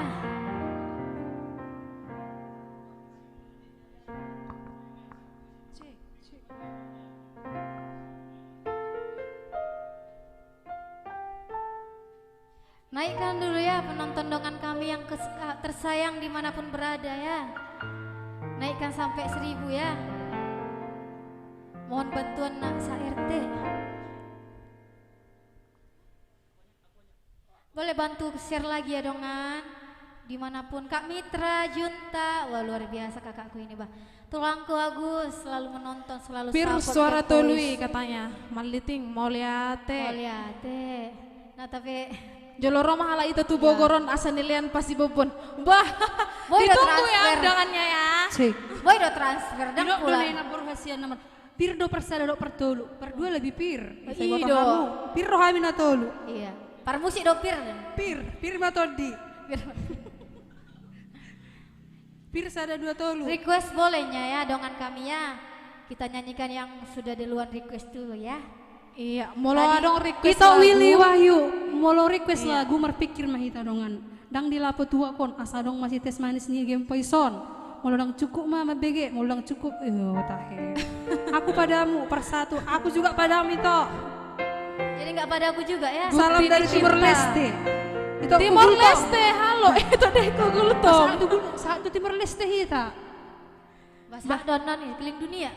B: Naikkan dulu ya penonton dongan kami yang tersayang dimanapun berada ya. Naikkan sampai 1000 ya. Mohon bantuan Naksa RT. Boleh bantu share lagi ya dongan. Dimanapun Kak Mitra, Junta, wah luar biasa kakakku ini bah. Tulangku Agus selalu menonton, selalu
C: Pir
B: support
C: suara
B: Game Boys.
C: tului katanya. Maliting mau lihat.
B: Oh lihat nah tapi
C: Joloro mahala itu tuh Bogoron asal nilian pasti bobon. Bah,
B: Boy udah
C: ditunggu ya
B: transfer.
C: undangannya ya.
A: Cek.
B: Boy udah transfer dan
A: Dok
B: pulang.
A: dona namboru hasian naman. Pir do persada do pertolu. Perdua lebih pir. Saya
B: Ido.
A: bapak kamu. Pir do hamina tolu.
B: Iya. Par musik dopir.
A: Pir matodi. Pir sada dua tolu.
B: Request bolehnya ya dongan kami ya. Kita nyanyikan yang sudah duluan request dulu ya.
C: Iya, molo
B: Tadi
C: dong request
A: Kita
C: lagu.
A: Willy Wahyu, molo request lagu merpikir mah hita dongan. Dang dilapo tua kon asa dong masih tes manis nih Game Poison. Molo dang cukup mah BG, molo dang cukup. Tahe. Aku padamu persatu, aku juga padamu itu.
B: Jadi nggak pada aku juga ya.
A: Salam
C: Bukti
A: dari Timur
C: cinta.
A: Leste. Itu
C: Timor
A: Gultom.
C: Leste, halo. Itu deh Gultom.
A: Satu Timor Leste hita.
B: Bahasa donan nih keliling dunia.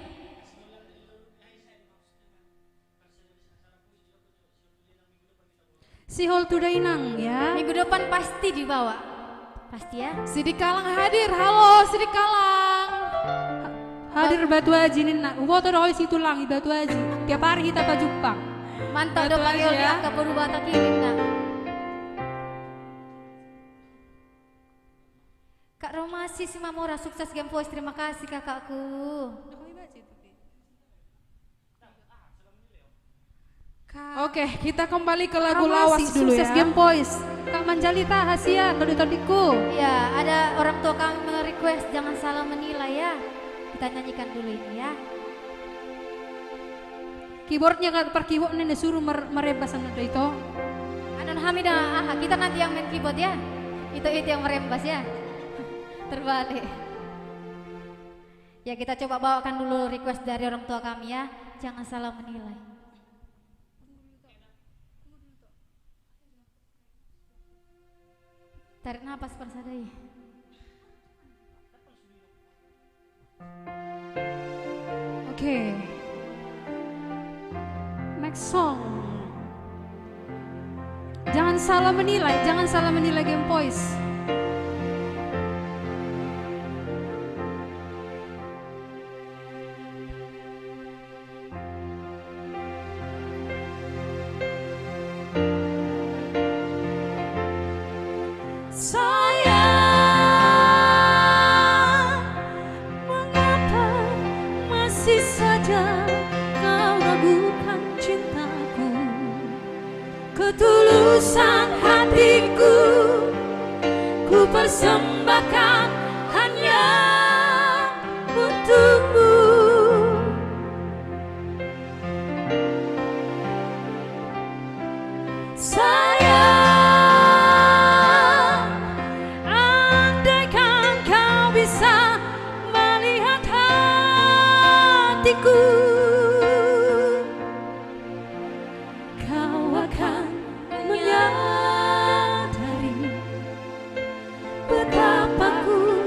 A: Si Hol Tudainang ya.
B: Minggu depan pasti dibawa. Pasti ya.
C: Sidik Kalang hadir. Halo Sidik Kalang.
A: Hadir Batu Haji nih nak. Foto doy situ lang Batu Haji. Tiap hari kita ke Jepang.
B: Mantap
C: Batu
B: udah panggil
C: aja ya.
B: dia ke Purubata kirim nak. Kak Romasi Simamora sukses Game Voice. Terima kasih kakakku.
C: Oke, kita kembali ke lagu lawas dulu
A: sukses
C: ya.
A: Game Boys. Kak Manjalita Hasia tadi-tadiku.
B: Ya, ada orang tua kami merequest jangan salah menilai ya. Kita nyanyikan dulu ini ya.
A: Keyboardnya kan per keyboard nih disuruh merebas anu itu.
B: Anon Hamidah, kita nanti yang main keyboard ya. Itu yang merembas ya. Terbalik. Ya kita coba bawakan dulu request dari orang tua kami ya. Jangan salah menilai. Tarik nafas persadai.
A: Oke. Next song. Jangan salah menilai Game Boys.
D: Sayang, mengapa masih saja kau ragukan cintaku? Ketulusan hatiku ku persembahkan hanya untukmu. Sayang, andaikan kau bisa melihat hatiku, kau akan menyadari betapa ku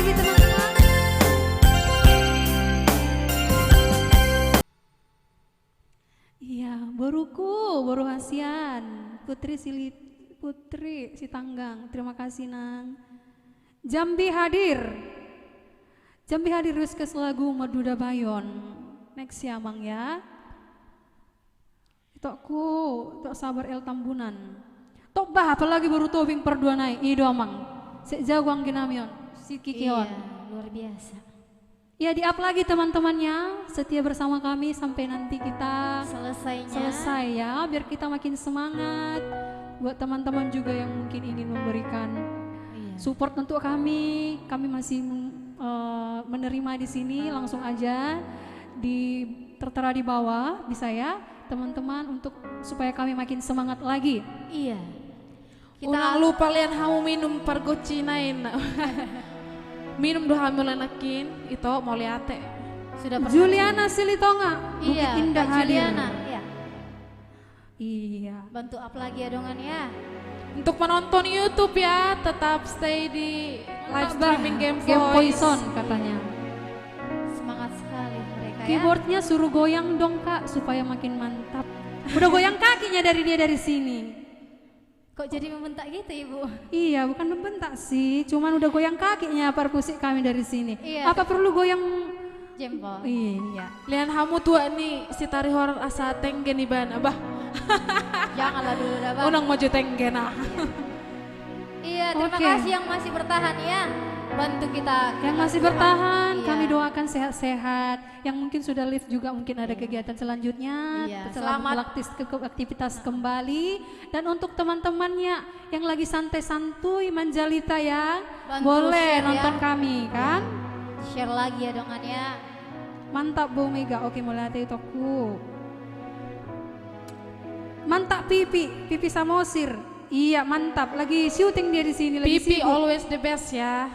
A: lagi teman-teman. Iya, boruku, boru Hasian, Putri Sitanggang. Terima kasih Nang. Jambi hadir. Jambi hadir Ruskes lagu Maduda Bayon. Next ya Mang ya. Tok sabar El Tambunan. Tok bah apalagi baru tobing perdua naik. Ido Mang. Sejawang ginamion. Si Kikion.
B: Iya, luar biasa.
A: Ya di-up lagi teman-temannya. Setia bersama kami sampai nanti kita selesai ya. Biar kita makin semangat. Buat teman-teman juga yang mungkin ingin memberikan support untuk kami masih menerima di sini. Langsung aja tertera di bawah bisa ya teman-teman untuk supaya kami makin semangat lagi.
B: Iya.
C: Unang lupa lian hamu minum pargocinain. Minum doa mulanakin itu mau liate.
B: Sudah pernah.
A: Juliana Silitonga. Bukit
B: Iya,
A: Indah
B: Kak
A: hadir.
B: Juliana. Iya.
A: Iya.
B: Bantu up lagi ya dongan ya.
C: Untuk penonton YouTube ya, tetap stay di live streaming Game
A: Poison
C: Voice.
A: katanya.
B: Semangat sekali mereka ya.
A: Keyboardnya suruh goyang dong Kak supaya makin mantap. Udah goyang kakinya dari sini.
B: Kok jadi membentak gitu Ibu?
A: Iya, bukan membentak sih, cuman udah goyang kakinya perkusik kami dari sini.
B: Iya.
A: Apa perlu goyang?
B: Jempol.
A: Iya.
C: Lian hamu tua nih si tari horor asa tenggen iban abah.
B: Janganlah dulu dah Bang.
C: Unang maju tenggen ah.
B: Iya, terima
A: Oke.
B: kasih yang masih bertahan ya. Bantu kita.
A: Yang masih bertahan,
B: Iya.
A: kami doakan sehat-sehat. Yang mungkin sudah live juga mungkin ada kegiatan selanjutnya.
B: Iya,
A: Selamat aktivitas kembali. Dan untuk teman-temannya yang lagi santai-santuy manjalita ya,
B: Bantu
A: boleh
B: share
A: nonton
B: ya.
A: kami kan?
B: Share lagi ya dongannya.
A: Mantap Bu Mega, oke mulai hati toku. Mantap Pipi Samosir. Iya mantap, lagi syuting dia di sini. Lagi
C: Pipi
A: sibuk.
C: always the best ya.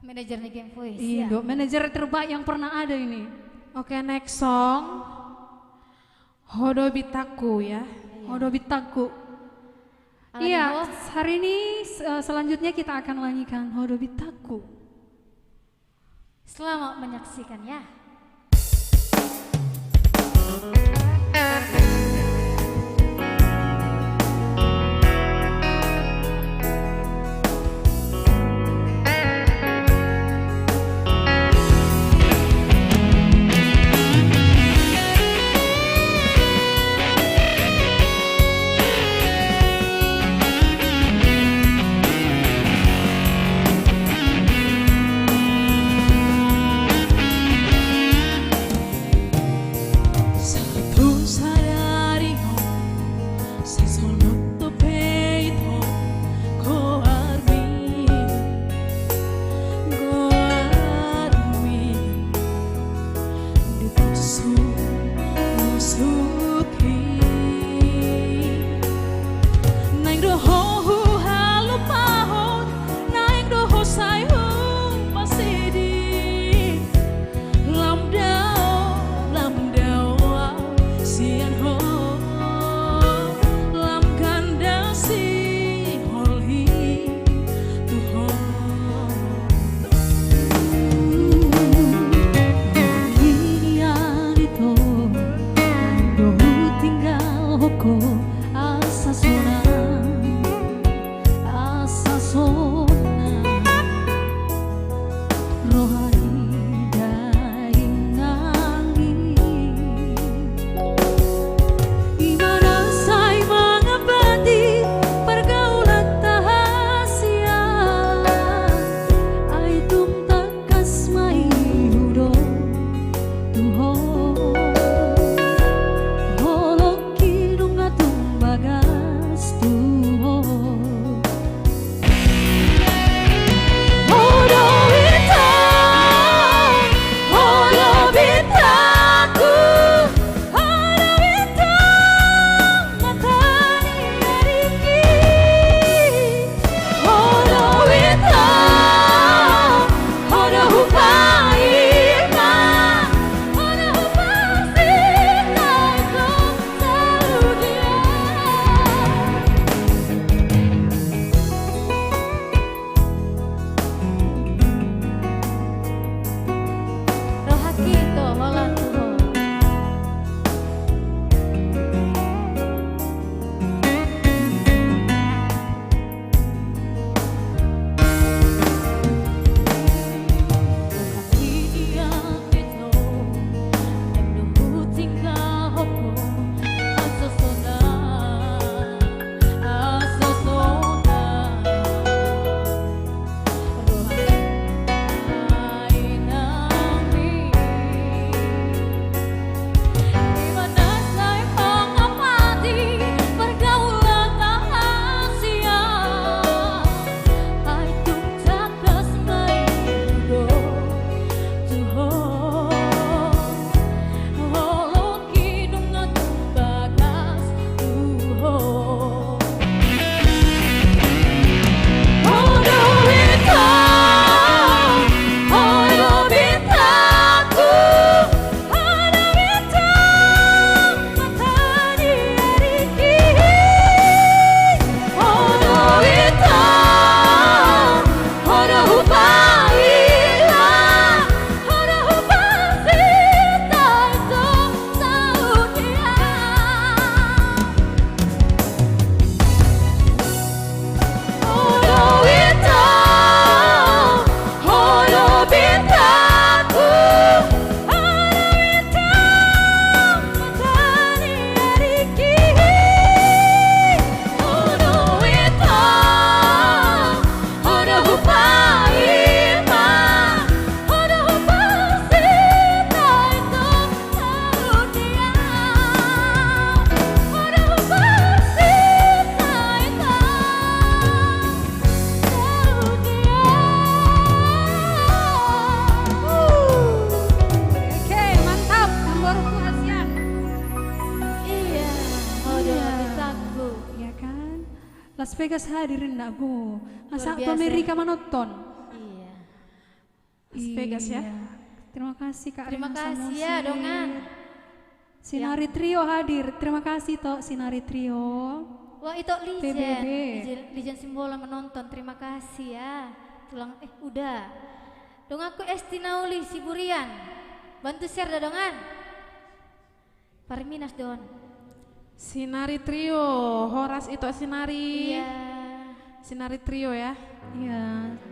B: Manajernya Game Voice.
A: Iya,
B: ya.
A: manajer terbaik yang pernah ada ini.
C: Oke, next song Hodobitaku ya.
A: Hodobitaku.
B: Ala
A: Iya,
B: Diho.
A: hari ini selanjutnya kita akan nyanyikan Hodobitaku.
B: Selamat menyaksikan ya.
D: Satu sadar
A: Vegas hadirin nak Bu. Masa
B: biasa.
A: Amerika menonton.
B: Iya.
C: Las Vegas ya.
A: Iya. Terima kasih Kak
B: Terima
A: Rina
B: kasih
A: Samosi.
B: ya Dongan.
A: Sinari Trio hadir. Terima kasih toh Sinari Trio.
B: Wah itu Lijen,
A: PBB.
B: Lijen Simbola menonton, terima kasih ya. Tulang, udah. Dong aku Esti Nauli Siburian, bantu share dah dongan. Parminas don.
C: Sinari Trio, Horas itu Sinari.
B: Iya.
C: Sinari Trio ya.
A: Iya.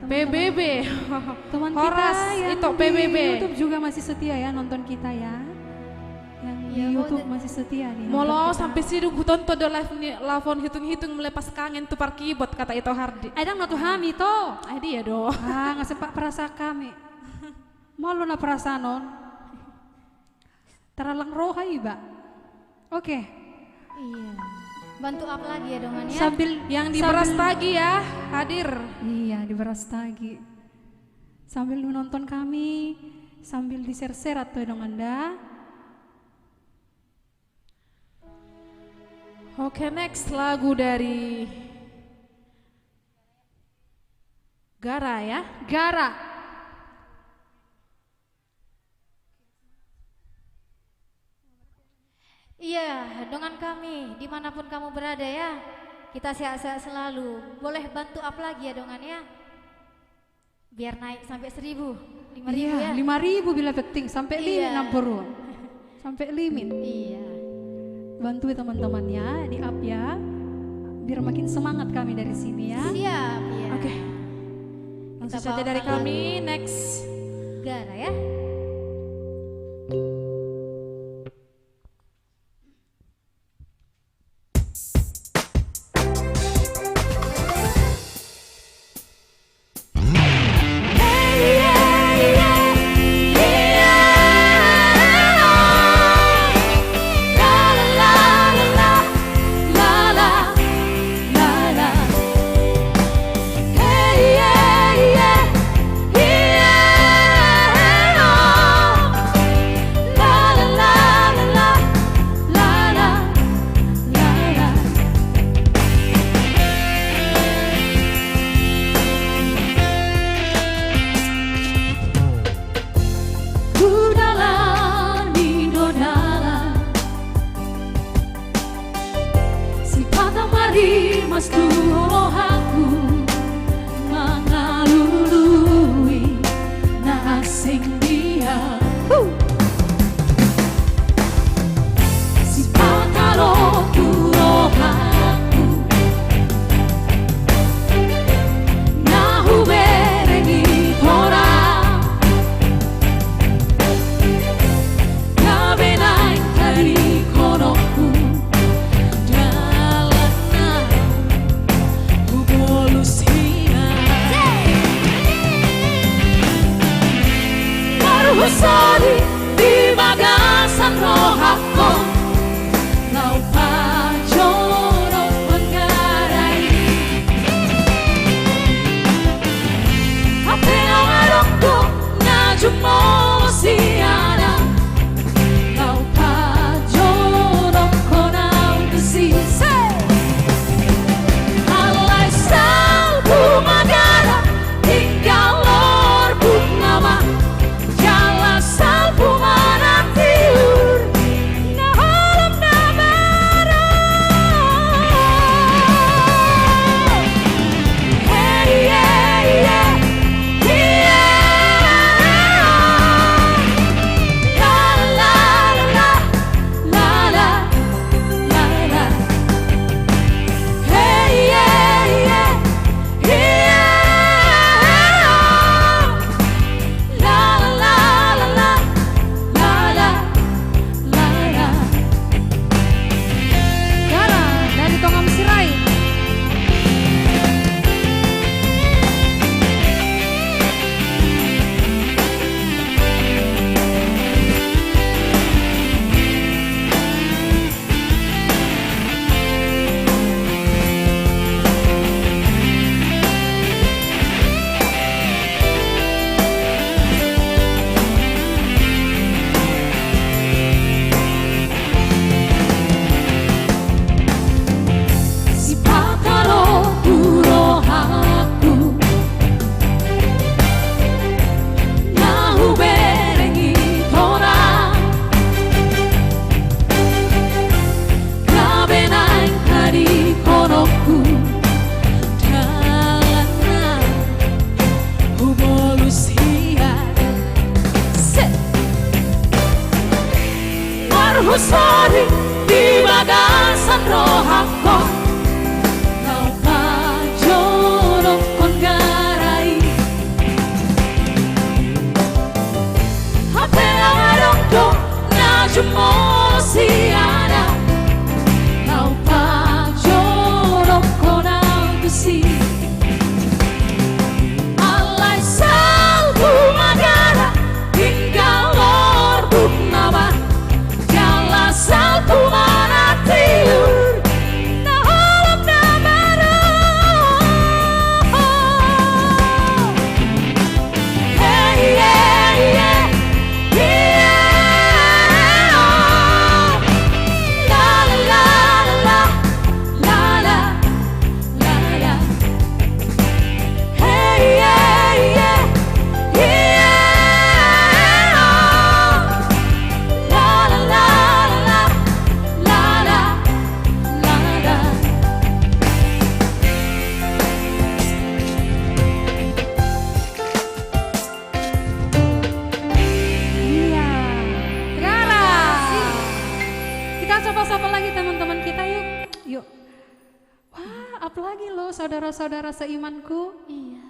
C: PBB.
A: Teman
C: Horas
A: kita yang
C: itu PBB.
A: di YouTube juga masih setia ya nonton kita ya. Yang di
B: Iya,
A: YouTube
B: mau-
A: masih setia nih.
C: Molo
A: nonton kita.
C: sampai sidung tonton do live ni lavon hitung-hitung melepas kangen tu par keyboard kata itu Hardi.
A: Ada nggak tuh Hami toh?
C: Dia do.
A: Ah nggak sempat perasa kami. Malu na perasaan non. Teralang roha iba. Oke.
B: Iya. Bantu apa lagi ya dongan ya?
A: Sambil
C: Yang di beras tagi ya hadir.
A: Iya di beras tagi. Sambil menonton kami, sambil di-share atau dong Anda.
C: Oke, next lagu dari Gara ya.
A: Gara.
B: Iya, dengan kami dimanapun kamu berada ya. Kita sehat-sehat selalu. Boleh bantu up lagi ya dongan ya. Biar naik sampai 1.000, 5.000 ya.
A: Iya, 5.000 bila penting sampai limit
B: Iya.
A: nampuru. Sampai limit.
B: Iya.
A: Bantu teman-temannya di up ya. Biar makin semangat kami dari sini ya.
B: Siap ya.
C: Oke. Langsung
B: Kita
C: saja dari
B: bawakan
C: kami next.
B: Gara ya.
D: Hey, yeah, yeah, yeah.
A: saudara-saudara seimanku.
B: Iya.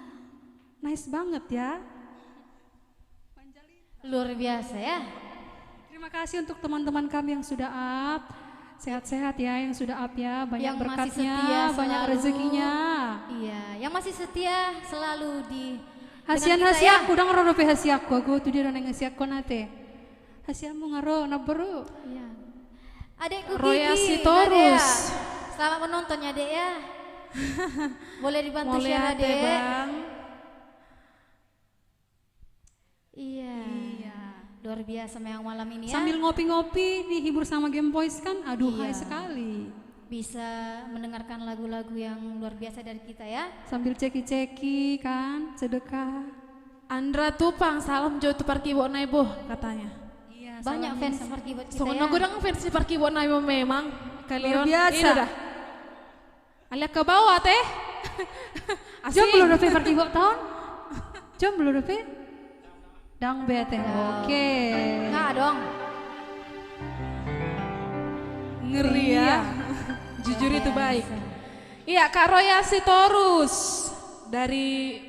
A: Nice banget ya.
B: Luar biasa ya.
A: Terima kasih untuk teman-teman kami yang sudah up. Sehat-sehat ya yang sudah up ya. Banyak
B: Yang masih
A: berkatnya,
B: setia
A: banyak
B: selalu.
A: rezekinya.
B: Iya, yang masih setia selalu di
A: Hasian-hasiaku dong ngaro pe hasiaku. Aku tuh dia nang hasiaku nate. Hasiamu ngaro naberu.
B: Iya. Adekku
C: Roya
B: Kiki,
C: Sitorus.
B: Nadia. Selamat menonton ya, Dek ya. Boleh dibantu
C: Mau
B: share,
C: lihat ya,
B: Dek.
C: Bang.
B: Iya. Luar biasa memang malam ini ya.
A: Sambil ngopi-ngopi dihibur sama Game Boys kan. Aduh,
B: Iya.
A: hai sekali.
B: Bisa mendengarkan lagu-lagu yang luar biasa dari kita ya.
A: Sambil ceki-ceki kan, sedekah.
C: Andra Tupang, salam jauh tu Parkibo Naibo katanya.
A: Iya,
B: Banyak fans seperti buat kita
C: So,
B: ya.
C: gue versi Parkibo Naibo memang. Kalian
A: Luar biasa.
C: ini dah. Alia ke bawah teh.
A: Jom belum dapat pergi buat tahun? Jom belum dapat? Dang bete. Oke.
B: Enggak dong.
C: Ngeri ya. Jujur itu
B: Biasa.
C: baik. Iya, Kak Roya Sitorus dari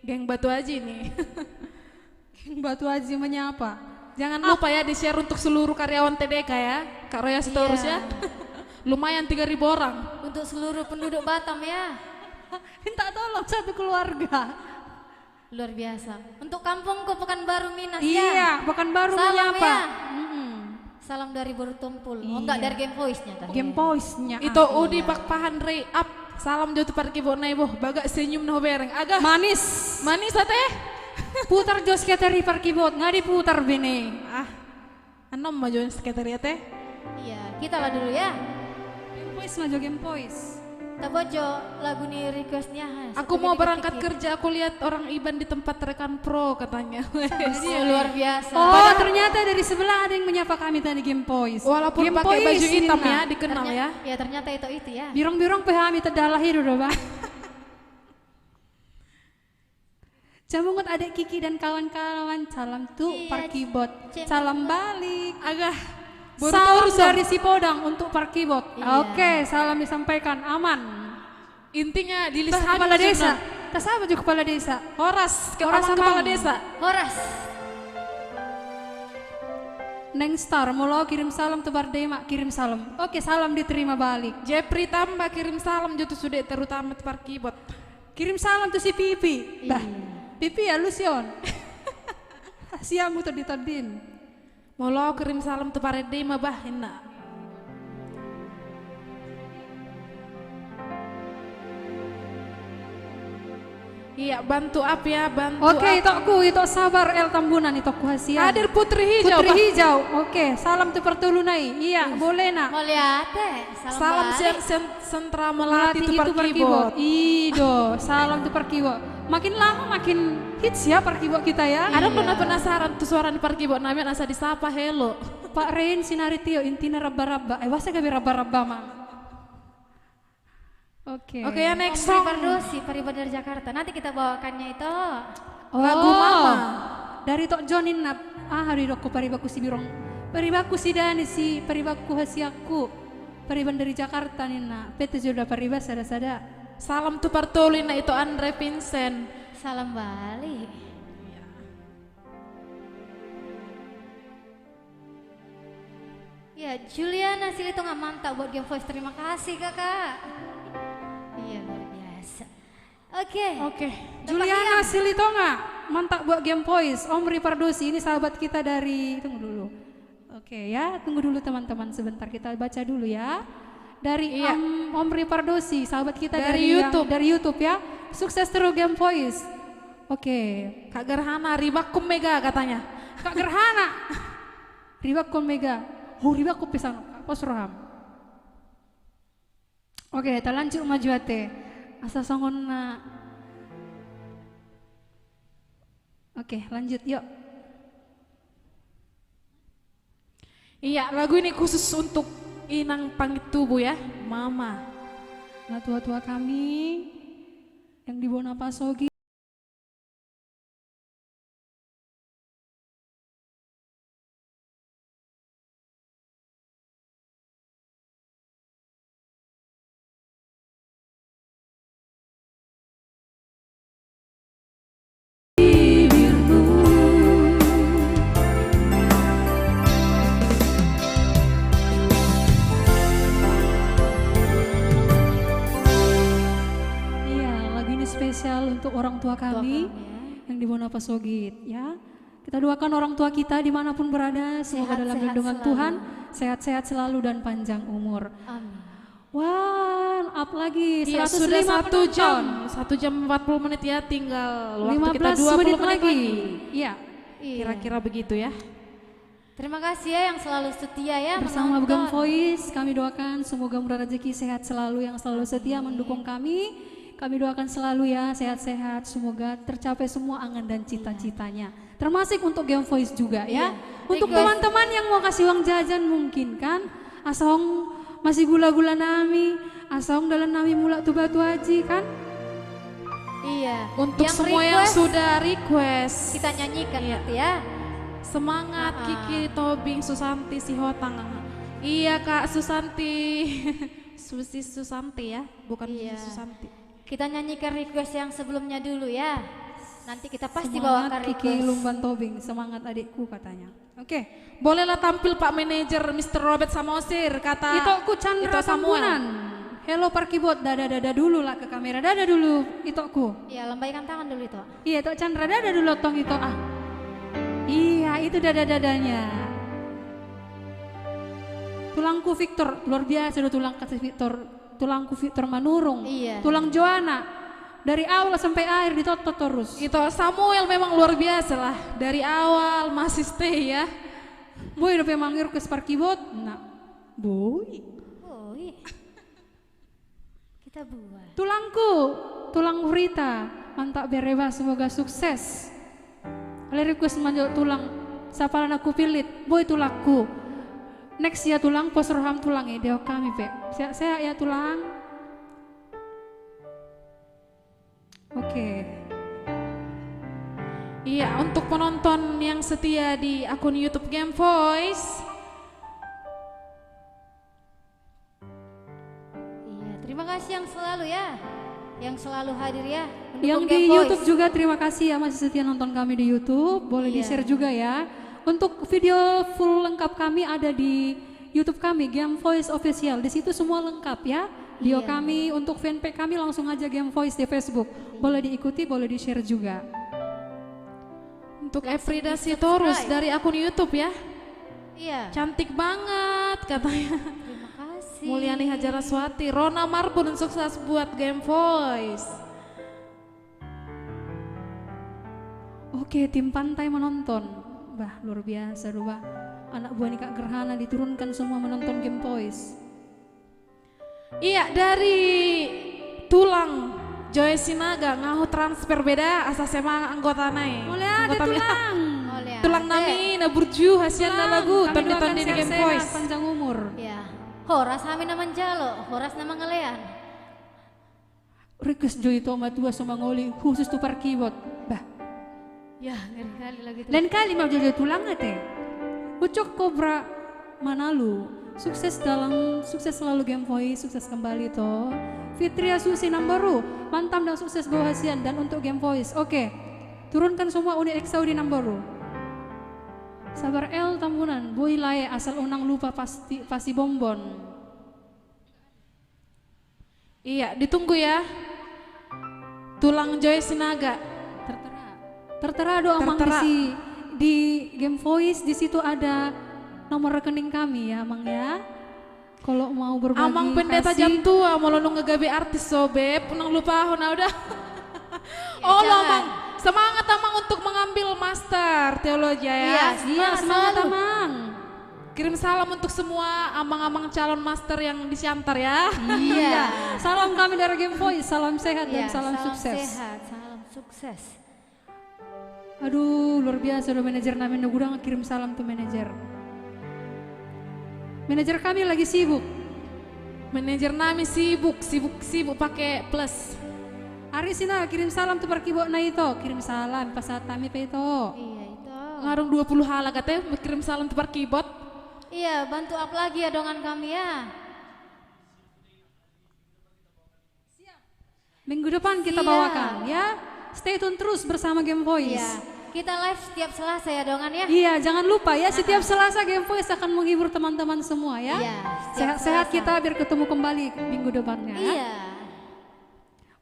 C: geng Batu Aji nih.
A: Batu Aji menyapa.
C: Jangan lupa ya di-share untuk seluruh karyawan TDK ya. Kak Roya Sitorus
B: Iya.
C: ya. Lumayan 3.000 orang.
B: Untuk seluruh penduduk Batam ya.
A: Minta tolong satu keluarga.
B: Luar biasa. Untuk kampungku Pekanbaru Minas ya.
A: Iya, bukan baru
B: Salam
A: menyapa.
B: ya. Salam dari Borutompul. Oh enggak dari Game Voice-nya tadi.
A: Game Boys-nya.
C: Itu Udi Pakpahan Rey up. Salam jauh tu Parkibo Naibo. Baga senyum no bereng. Agak
A: Manis.
C: manis teh.
A: Putar jos keteri parkibot, nggak diputar bene.
C: Ah, anom maju sekretariat teh.
B: Iya, kita lah dulu ya.
A: Game Boys maju Game Boys.
B: Tabojo lagu nih requestnya.
C: Aku mau berangkat kerja, aku lihat orang Iban di tempat rekan pro katanya.
B: Luar biasa.
A: Oh, ternyata dari sebelah ada yang menyapa kami tadi Game Boys.
C: Walaupun
A: Game
C: pakai
A: Boys
C: baju
A: ini,
C: hitam
A: nah.
C: ya, dikenal ya.
B: Ya ternyata itu ya.
A: Birong-birong pahami terdalah hidup doh, Bang. Jamungut adek Kiki dan kawan-kawan, salam tuh
B: Iya,
A: Parkibot,
B: Cem.
A: salam balik.
C: Agak
A: Salam dari si Podang untuk Parkibot.
B: Iya.
A: Oke, salam disampaikan, aman.
C: intinya di list
A: Kepala desa, tak sahabat juga kepala desa.
C: Horas,
A: Horas
C: Horas kepala
A: Amang.
C: desa.
B: Horas.
A: Neng Star, mau kirim salam tuh Bardema, kirim salam. Oke, salam diterima balik.
C: Jepri tambah kirim salam jatuh sudah terutama di Parkibot.
A: Kirim salam tuh si Pipi. Bah, Pipi ya lu Sion. Siamu tuh ditodin.
C: Mau lo kirim salam tuh Paredema bah enak. Iya, bantu up ya, bantu
A: Oke,
C: up.
A: itu sabar El Tambunan itu ku hasian.
C: Hadir Putri Hijau,
A: Putri
C: bah.
A: Hijau. Oke, salam tuh pertulunai. Iya, boleh nak.
B: Mau lihat deh.
C: Salam
B: balik.
C: siang sentra melati itu
A: Parkibot.
C: Parkibot.
A: Ido, salam tuh Parkibot. Makin lama makin hits ya Parkibot kita ya.
C: Ada pernah penasaran tuh suara di Parkibot namanya asa disapa hello.
A: Pak Ren sinari tio intina rabba-rabba. Wasa gabe rabba-rabba mang. Oke.
C: Oke ya next
B: Om
C: song.
B: Pardosi, Paribad dari Jakarta. Nanti kita bawakannya itu.
C: Lagu Mama.
A: Dari Tok Jonin nap. Hari doko paribaku si birong. Paribaku si Dani si paribaku hasiaku. Pariban dari Jakarta nih nak. Pete sudah paribas sada-sada.
C: Salam tuh Partolina itu Andre Vincent.
B: Salam balik. Ya, Juliana Silitonga mantap buat Game Voice. Terima kasih kakak. Iya luar biasa. Oke.
C: Oke.
A: Juliana Silitonga, mantap buat Game Voice. Omri Pardosi, ini sahabat kita dari, tunggu dulu. Oke ya, tunggu dulu teman-teman sebentar, kita baca dulu ya. Dari
C: Iya.
A: Omri Pardosi, sahabat kita
C: Dari YouTube.
A: dari YouTube ya. Sukses terus Game Voice. Oke,
C: Kak Gerhana Ribakum Mega katanya.
A: Kak Gerhana. Ribak Mega. Oh ribak pisang, pos roham. Oke, kita lanjut maju ate. Asa songon na. Oke, lanjut yuk.
C: Iya, lagu ini khusus untuk Inang Pangit Tubuh ya, Mama.
A: Nah, tua-tua kami yang di Bonapasogi spesial untuk orang tua kami yang di Monapasogit ya. Kita doakan orang tua kita dimanapun berada, semoga dalam lindungan Tuhan, sehat-sehat selalu dan panjang umur.
B: Amin.
A: Wah, up lagi
C: Iya,
A: 105
C: sudah 1 jam,
A: penonton.
C: 1 jam 40 menit ya, tinggal waktu kita
A: 15
C: 20
A: menit
C: menit
A: lagi.
C: lagi.
A: Iya,
B: Iya.
C: Kira-kira begitu ya.
B: Terima kasih ya yang selalu setia ya
A: bersama
B: menonton.
A: Gem Voice kami doakan semoga murah rezeki, sehat selalu, yang selalu setia mendukung kami. Kami doakan selalu ya sehat-sehat, semoga tercapai semua angan dan cita-citanya. Termasuk untuk Gem Voice juga ya. Untuk
B: Request.
A: teman-teman yang mau kasih uang jajan mungkin kan, asong masih gula-gula nami, asong dalam nami mula tu batu haji kan.
B: Iya.
C: Untuk semua yang
B: request,
C: sudah request,
B: kita nyanyikan
C: Iya.
B: nanti ya.
C: semangat Kiki Tobing Susanti Sihotang. Iya Kak Susanti. Susi Susanti ya, bukan
B: Iya.
C: Susi Susanti.
B: Kita nyanyikan request yang sebelumnya dulu ya. Nanti kita pasti
A: Semangat
B: bawakan
A: Kiki
B: request.
A: Lumban Tobing, semangat adikku katanya. Oke.
C: Bolehlah tampil Pak Manajer Mr. Robert Samosir, kata
A: Itu ku Chandra
C: Ito Samuel.
A: Sampunan. Hello Parkibot, dada dulu lah ke kamera, dada dulu itoku.
B: Ya, lambaikan tangan dulu itu.
A: Iya Tok Chandra, dada dulu tong itu ah. Iya itu dada-dadanya. Tulangku Victor, luar biasa do tulang kata Victor. Tulangku Victor Manurung.
B: Iya.
A: Tulang Joana. Dari awal sampai akhir ditotot terus.
C: Itu Samuel memang luar biasa lah, dari awal masih stay ya.
A: Boy udah memangir ke Sparkibot. Nah, boy.
B: Oh, iya. Kita buat.
A: Tulangku, tulang Rita, mantap bereba, semoga sukses. Lirikus manjol tulang, siapa aku pilit, boy tulangku. Next ya tulang, pos roham tulang ya, deo kami pe. Sehat ya tulang. Oke.
C: Iya, untuk penonton yang setia di akun YouTube Gem Voice,
B: Iya, terima kasih yang selalu ya. Yang selalu hadir ya. mendukung
A: Yang di
B: Gem Voice.
A: YouTube juga terima kasih ya masih setia nonton kami di YouTube, boleh
B: Iya.
A: di-share juga ya. Untuk video full lengkap kami ada di YouTube kami Gem Voice Official. Di situ semua lengkap ya. Video
B: Iya.
A: kami, untuk fanpage kami langsung aja Gem Voice di Facebook. Boleh diikuti, boleh di-share juga.
C: untuk Efrida Sitorus dari akun YouTube ya.
B: Iya.
C: Cantik banget katanya.
B: Terima kasih.
C: Mulyani Hajaraswati, Rona Marbun, sukses buat Gem Voice.
A: Oke, tim pantai menonton. Bah, luar biasa doh, bah. Anak buah Nika Gerhana diturunkan semua menonton Gem Voice.
C: Iya, dari Tulang Joy Sinaga ngahu transfer beda asa sema anggota naik.
A: Mulai ada tulang.
B: Oleh
C: Tulang
B: Ade.
C: nami na burju hasil na lagu
A: Kami
C: ton
A: doakan
C: di Gem
A: sehat-sehat,
C: Voice.
A: panjang umur.
B: Ya. Horas kami naman jalo, horas naman ngelean.
A: Request Joy itu sama tua sama ngoli khusus tuh parkibot. Bah,
B: Ya, ngeri kali lagi tuh.
A: lain kali mau jojo tulang teh. Ucok Kobra Manalu. Sukses selalu Gem Voice, sukses kembali toh. Fitria Susi Nambaru, mantap dan sukses bawa hasian dan untuk Gem Voice. Oke. Turunkan semua unit Exau di Nambaru. Sabar L Tambunan, Boy Lae asal unang lupa pasti bombon.
C: Iya, ditunggu ya. Tulang Joy Sinaga.
A: Tertera doa Mang
C: Tertera.
A: di Gem Voice, di situ ada nomor rekening kami ya Mang ya. Kalau mau berbagi
C: Amang pendeta
A: kasih.
C: jam tua mau lo ngegabe artis sobeb, nang lupa nah udah. Oh lo
B: jangan.
C: Amang, semangat Amang untuk mengambil master teologi ya.
B: Iya,
A: Iya, semangat
B: selalu.
A: Amang.
C: Kirim salam untuk semua amang-amang calon master yang disiantar ya.
A: Iya. Salam kami dari Gem Voice, salam sehat dan
B: Iya,
A: salam sukses.
B: sehat, salam sukses.
A: Aduh, luar biasa udah manajer namin udah ngirim salam tuh manajer. Manajer kami lagi sibuk.
C: Manajer nami sibuk pakai plus.
A: Ari Sina kirim salam tuh perkibo na itu, kirim salam pas saat kami pe itu.
B: Iya itu.
C: Ngarung 20 hala katanya kirim salam tepar keyboard.
B: Iya, bantu up lagi ya dongan kami ya.
A: Minggu depan kita
B: Siap.
A: bawakan ya. Stay tune terus bersama Gem Voice.
B: Iya. Kita live setiap Selasa ya dongan ya.
A: Iya, jangan lupa ya setiap Selasa Gem Voice akan menghibur teman-teman semua ya.
B: Iya, setiap
A: Sehat-sehat
B: Selasa.
A: kita biar ketemu kembali minggu depannya.
B: Iya.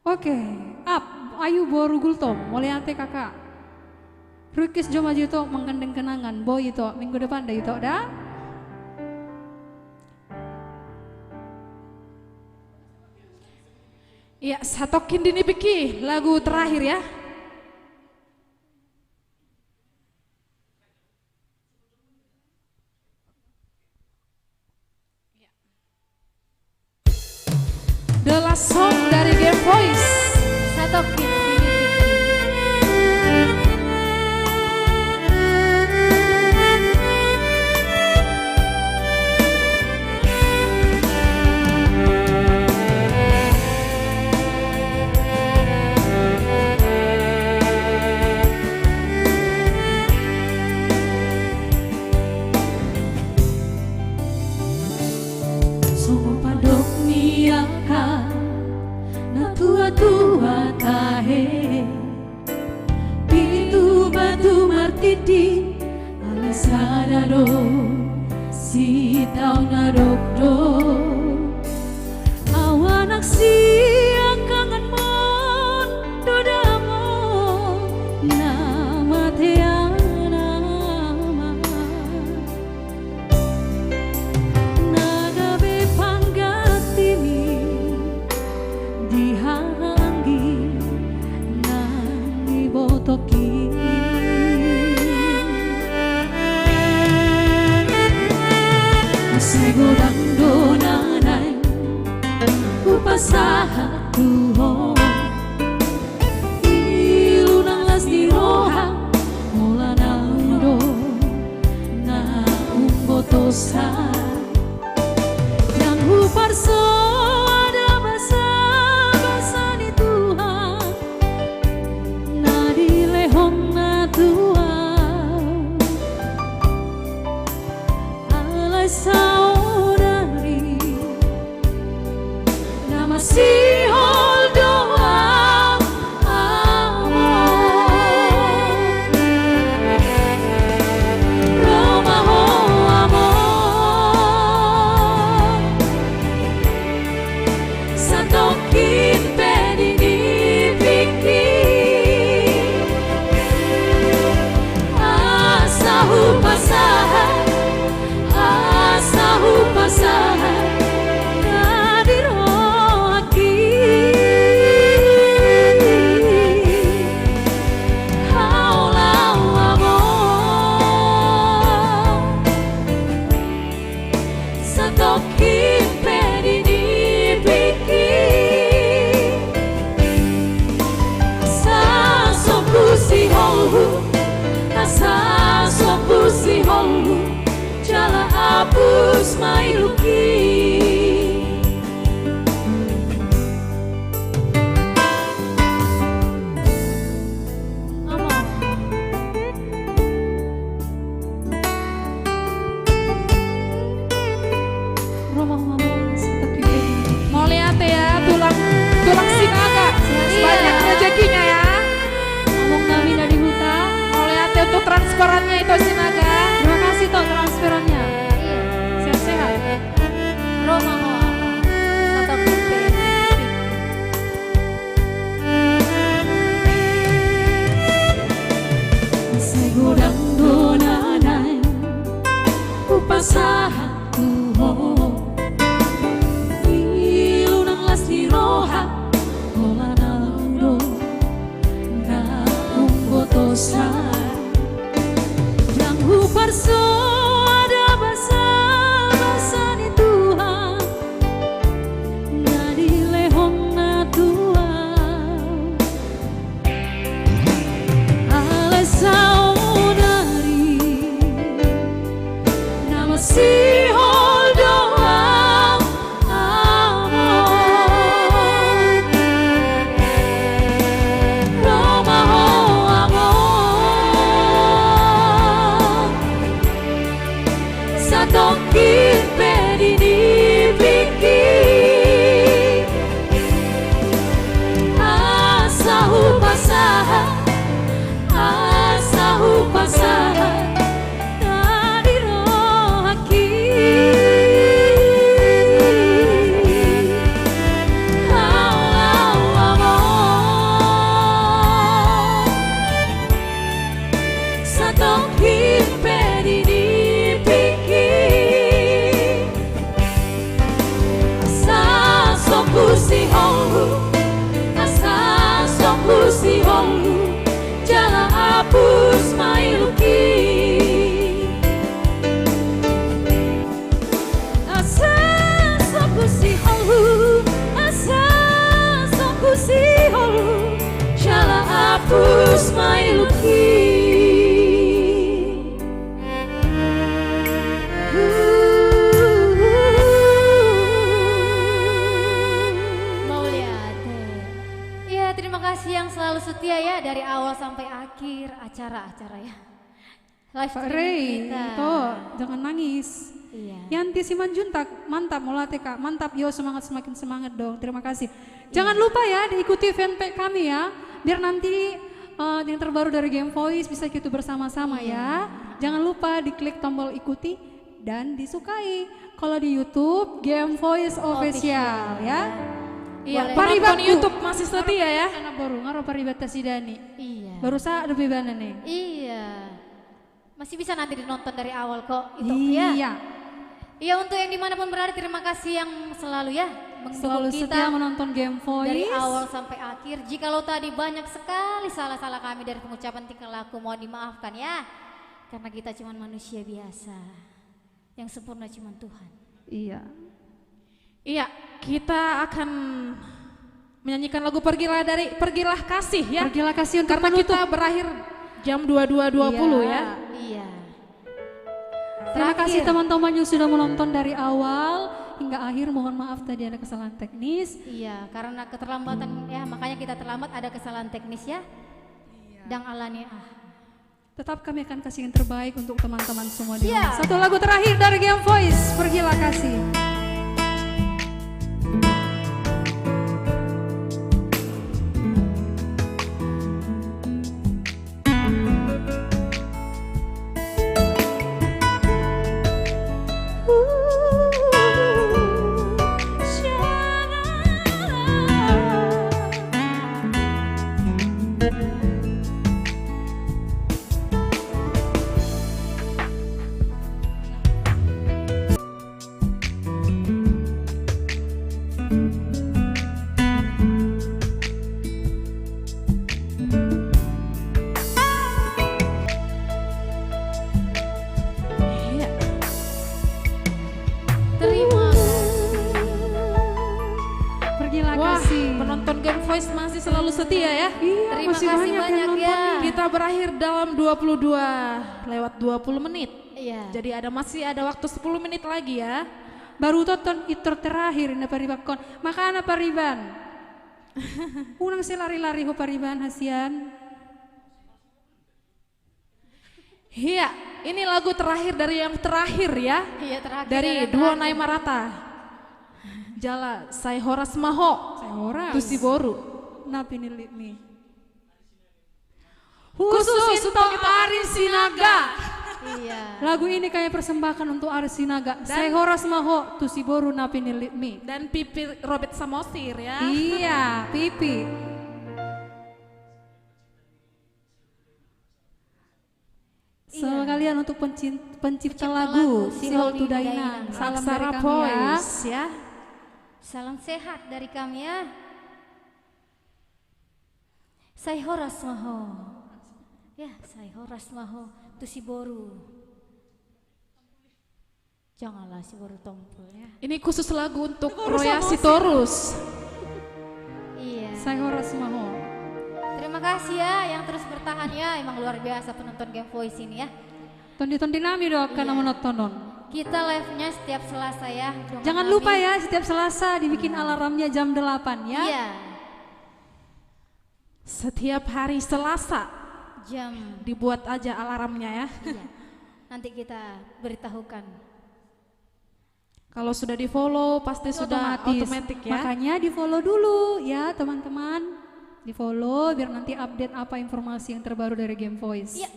A: Oke, up. ayu boru gultom, mulai ante kakak. Rukis joma juto menggandeng kenangan, boy itu minggu depan dah itu dah.
C: Ya, satokin dini piki lagu terakhir ya. The Last Song dari Game Voice.
B: Satokin ini
D: tua tahe pintu batu martidi alisarado si tau nadokdo awanak sia kangen mon dodamo nama teana nagabe panggatimi dihanggi nani botoki segulang donanay upasaha tuho ilunang las di roha mula nando na umbotosa yang uparso saudari nama si doa Romaho amor satokin pedini pikir asahu pasaha pasaha kadiro aki haulau amor satokin pedini pikir asa sopusi holu asa sopusi holu jala hapus mailuki
C: Mau lihat ya tulang sinaga banyak rezekinya ya.
A: Ngomong nami dari huta.
C: Mau lihat ya untuk transferannya itu sinaga.
A: Terima kasih toh transferannya. Sehat-sehat.
B: Romaho satokin
D: segulang donanay upasaha tuho ilunang las di roha mula nando na umbotosa yang uparso ada basa ni Tuhan na dilehong na Tuhan ala saudari nama si doa amor Romaho amor satokin pedini pikir asahu pasaha kadiro aki hapus my luki.
B: Ya, terima kasih yang selalu setia ya dari awal sampai akhir acara-acara ya. Live
A: Pak
B: streaming
A: Rey,
B: kita.
A: toh jangan nangis.
B: Iya.
A: Yanti Simanjuntak, mantap Molate Kak, mantap yo semangat semakin semangat dong. Terima kasih. Jangan lupa ya diikuti fanpage kami ya, biar nanti yang terbaru dari Game Voice bisa kita bersama-sama ya. Jangan lupa diklik tombol ikuti dan disukai. Kalau di YouTube Game Voice Official ya.
C: Iya,
B: Boleh.
C: penonton
A: Paribakku.
C: YouTube masih setia ya.
A: Anak baru ngaro paribata sidani.
B: Iya.
A: Baru saat lebih banyak nih.
B: Iya. Masih bisa nanti ditonton dari awal kok itu ya.
A: Iya.
B: Iya, untuk yang dimanapun berada terima kasih yang selalu ya
A: Selalu
B: mendukung
A: setia
B: kita
A: menonton Game Voice.
B: dari awal sampai akhir. Jikalau tadi banyak sekali salah-salah kami dari pengucapan tingkah laku mohon dimaafkan ya. Karena kita cuma manusia biasa. Yang sempurna cuma Tuhan.
A: Iya.
C: Iya, kita akan menyanyikan lagu Pergilah Kasih ya.
A: Pergilah kasih untuk
C: Karena
A: penutup.
C: kita berakhir jam 22.20
A: Iya.
C: ya.
B: Iya.
A: Terima kasih
B: Terakhir.
A: teman-teman yang sudah menonton dari awal hingga akhir. Mohon maaf tadi ada kesalahan teknis.
B: Iya, karena keterlambatan ya makanya kita terlambat ada kesalahan teknis ya. Dan alani
A: Tetap kami akan kasih yang terbaik untuk teman-teman semua di
B: Siap.
A: rumah. Satu lagu terakhir dari Game Voice, Pergilah Kasih.
C: Iya.
B: terima
A: Pergilah
C: Wah,
A: Kasih.
C: penonton Game Voice masih selalu setia ya.
A: Iya,
B: Terima
A: masih
B: kasih
A: banyak
B: banyak
A: yang nonton
B: ya.
A: nih.
C: Kita berakhir dalam 22 menit.
B: Iya.
C: Jadi masih ada waktu 10 menit lagi ya.
A: Baru tonton itu terakhir na paribakon. Makana pariban. Unang si lari-lari ho pariban hasian.
C: Iya, ini lagu terakhir dari yang terakhir ya.
B: Iya, terakhir
C: Dari
B: yang
C: Duo
B: terakhir.
C: Naimarata. Jala Sai Horas Maho.
A: Saya orang.
C: Tusiboru.
A: Napi nilit nih.
C: Khusus untuk Ari Sinaga.
B: Iya.
A: Lagu ini kami persembahkan untuk Arsinaga. Saya Horas Maho Tusiboru Napi nilit mi.
C: Dan Pipi Robert Samosir ya.
A: Iya, Pipi. Selamat kalian untuk pencipta lagu
B: Si
A: Sihol
B: Holdi
A: Tudainan.
B: Tudainan.
A: Salam dari
C: Aksara
A: kami ya.
C: Voice ya.
B: Salam sehat dari kami ya. Saya Horas Maho. Ya, saya Horas Maho Tusiboru. Janganlah si baru tompul ya.
C: Ini khusus lagu untuk
A: Baru
C: Roya
A: Samosir.
C: Sitorus.
B: Iya.
A: Saya Horas Maho.
B: Terima kasih ya yang terus bertahan ya. Emang luar biasa penonton Game Voice ini ya.
A: Tondi-tondi nami doakan
B: Iya.
A: nama nontonon.
B: Kita live-nya setiap Selasa ya. dengan
A: Jangan
B: kami.
A: lupa ya setiap Selasa dibikin alarmnya jam 8 ya.
B: Iya.
C: Setiap hari Selasa
B: Jam.
C: dibuat aja alarmnya ya.
B: Iya. Nanti kita beritahukan.
C: Kalau sudah di follow pasti sudah otomatis ya.
A: Makanya di follow dulu ya teman-teman. Di follow biar nanti update apa informasi yang terbaru dari Game Voice.
B: Iya.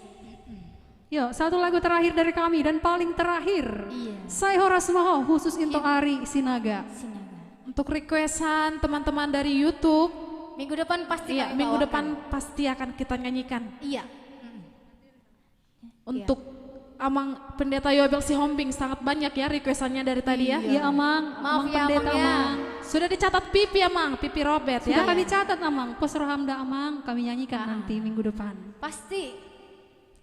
A: Yuk, satu lagu terakhir dari kami dan paling terakhir.
B: Iya.
A: Saya Horas Maho khusus untuk Ari Sinaga.
B: Sinaga.
C: Untuk requestan teman-teman dari YouTube,
B: Minggu depan pasti
C: iya,
B: kami
C: minggu
B: bawakan.
C: depan pasti akan kita nyanyikan.
B: Iya.
C: Untuk Amang Pendeta Yobel Sihombing sangat banyak ya requestannya dari tadi ya.
A: Iya Amang,
B: Maaf
A: Amang
B: ya,
A: Pendeta
B: Amang, ya.
A: Amang.
C: Sudah dicatat Pipi Amang, Pipi Robert
A: Sudah
C: ya.
A: kami catat Amang, Pos Rohamda Amang kami nyanyikan nanti minggu depan.
B: Pasti.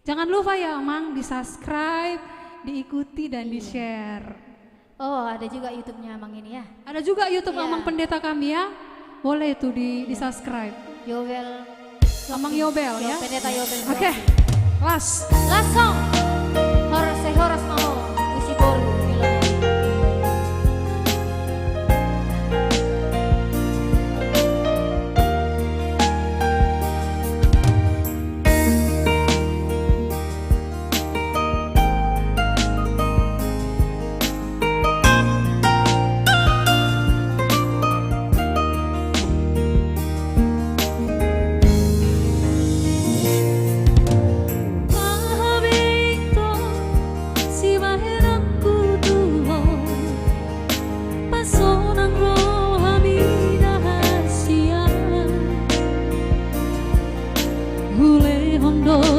A: Jangan lupa ya Amang di subscribe, diikuti dan di share.
B: Oh, ada juga YouTube-nya Amang ini ya.
A: Ada juga YouTube
B: Iya.
A: Amang Pendeta kami ya. Boleh tuh di subscribe.
B: Yowel
A: Amang Yobel ya.
B: Pendeta Yobel.
C: Oke, last.
B: Langsung. Horas mau isi bolu film.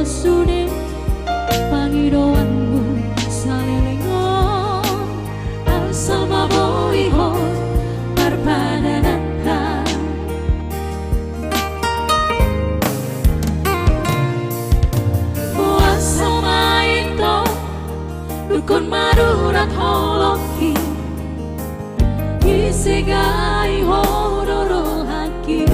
D: Sude pangidoanmu salilingon asal maboiho perpadanatan puasa maito dukun marurat holoki isigai hororo haki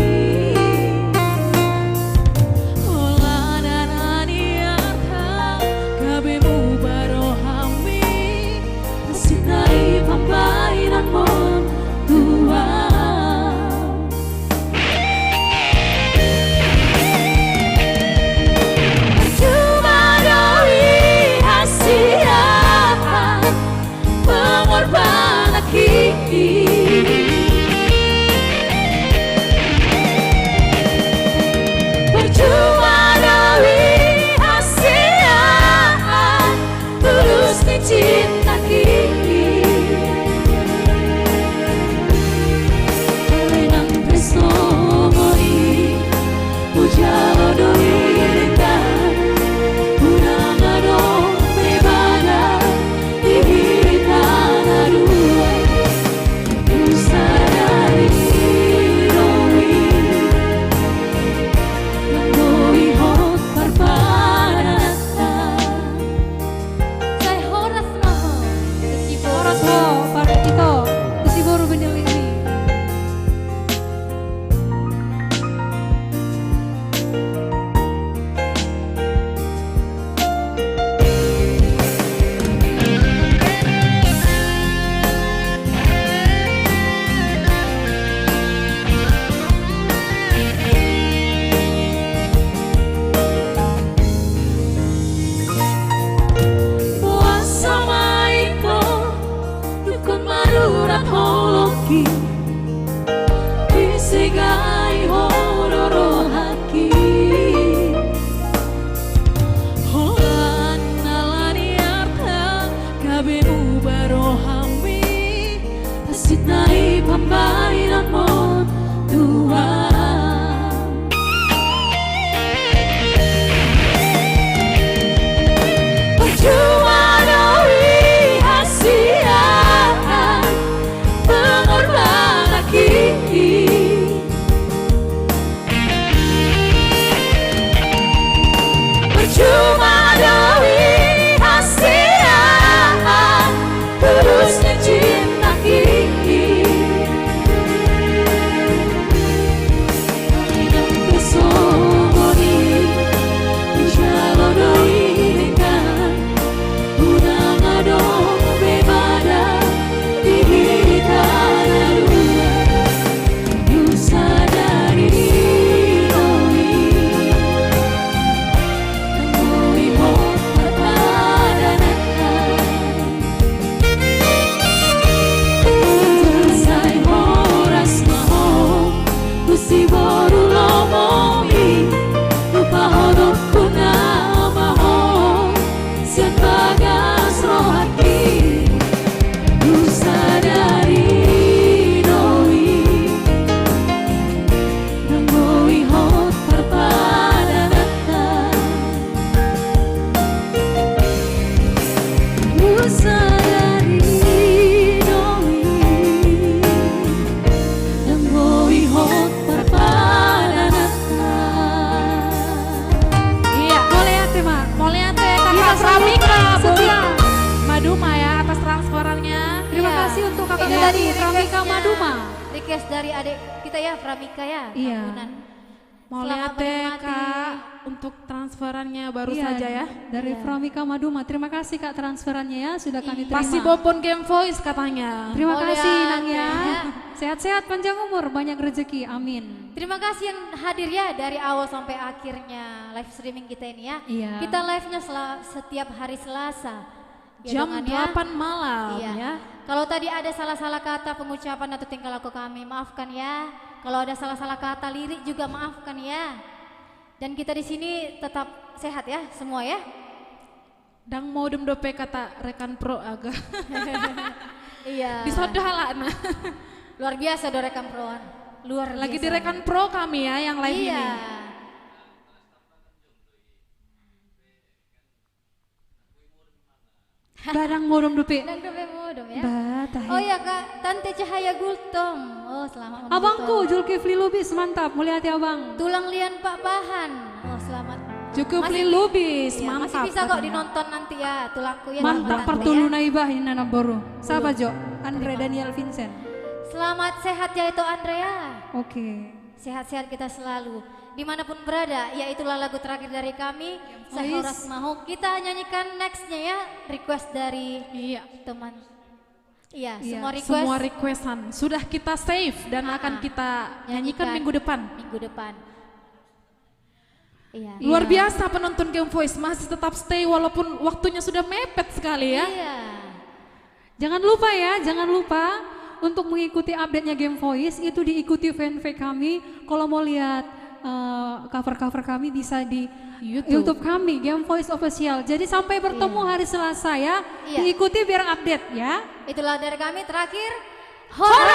D: pambainan mon Tuhan cuma doi hasiah pengorbanan kini percuma doi hasiah tulus di cinta kini isigai hororo haki holan nalani arta kabemu barohami asinai pambainan mon Tuhan percuma doi hasiah pengorbanan kini percuma doi hasiah terusnya cinta kini yang bersomoni insya doi dengan unang adong bebada di tanah sadari doi temui hot perpadanatan selesai horas maho kusi boru lomomi lupa hodok kuna maho sian bagas rohati sadari
A: Ini dari Pramika Maduma.
B: Request dari adik kita ya, Pramika ya.
A: Iya.
B: Ampunan.
C: Mau
B: Selamat
C: lihat teh
B: menikmati.
C: untuk transferannya baru
A: Iya,
C: saja ya.
A: Dari Framika Maduma. Terima kasih Kak transferannya ya, sudah kami terima.
C: Pasti Bopon Game Voice katanya.
A: Terima
B: Oh,
A: kasih
B: lihat,
A: Nang ya.
B: ya.
A: Sehat-sehat, panjang umur, banyak rezeki. Amin.
B: Terima kasih yang hadir ya dari awal sampai akhirnya live streaming kita ini ya.
A: Iya.
B: Kita live-nya setiap hari Selasa.
C: Jam
B: dengan ya.
C: 8 malam
B: Iya.
C: ya.
B: Kalau tadi ada salah-salah kata pengucapan atau tingkah laku kami, maafkan ya. Kalau ada salah-salah kata lirik juga maafkan ya. Dan kita di sini tetap sehat ya semua ya.
C: Dang mau dem dope kata rekan pro agak.
B: Iya.
C: Disodalah nah.
B: Luar biasa do rekan proan. Luar
C: Lagi
B: biasa.
C: di rekan pro kami ya yang live
B: Iya.
C: ini.
A: Badang modom dupi.
B: Dan dobe modom ya.
A: Batah.
B: Oh ya Kak, Tante Cahaya Gultom. Oh selamat Om
A: Abangku
B: Gultom.
A: Zulkifli Lubis, mantap. Mulia hati abang.
B: Tulang lian Pak Pahan. Oh selamat.
C: Cukup
B: Masih-
C: Lubis,
B: Iya,
C: mantap.
B: masih bisa kok
C: katanya.
B: dinonton nanti ya tulangku ya.
A: Mantap
B: teman-teman
A: pertulu
B: ya.
A: naibah ini Nana Boru. Siapa Jo? Andre Daniel Vincent.
B: Selamat sehat ya itu Andrea.
A: Oke.
B: Sehat-sehat kita selalu. Dimanapun berada, ya itulah lagu terakhir dari kami. Saya Horas Mahuk. Kita nyanyikan nextnya ya, request dari
C: Iya.
B: teman. Iya,
A: Iya,
B: semua request
C: Semua requestan sudah kita save dan akan kita nyanyikan minggu depan.
B: minggu depan. Iya.
C: Luar biasa penonton Game Voice masih tetap stay walaupun waktunya sudah mepet sekali ya.
B: Iya.
A: Jangan lupa ya, jangan lupa untuk mengikuti update-nya Game Voice itu diikuti fanpage kami. Kalau mau lihat cover-cover kami bisa di YouTube kami Game Voice Official. Jadi sampai bertemu hari Selasa ya,
B: Iya.
A: diikuti biar update ya.
B: Itulah dari kami terakhir. Horas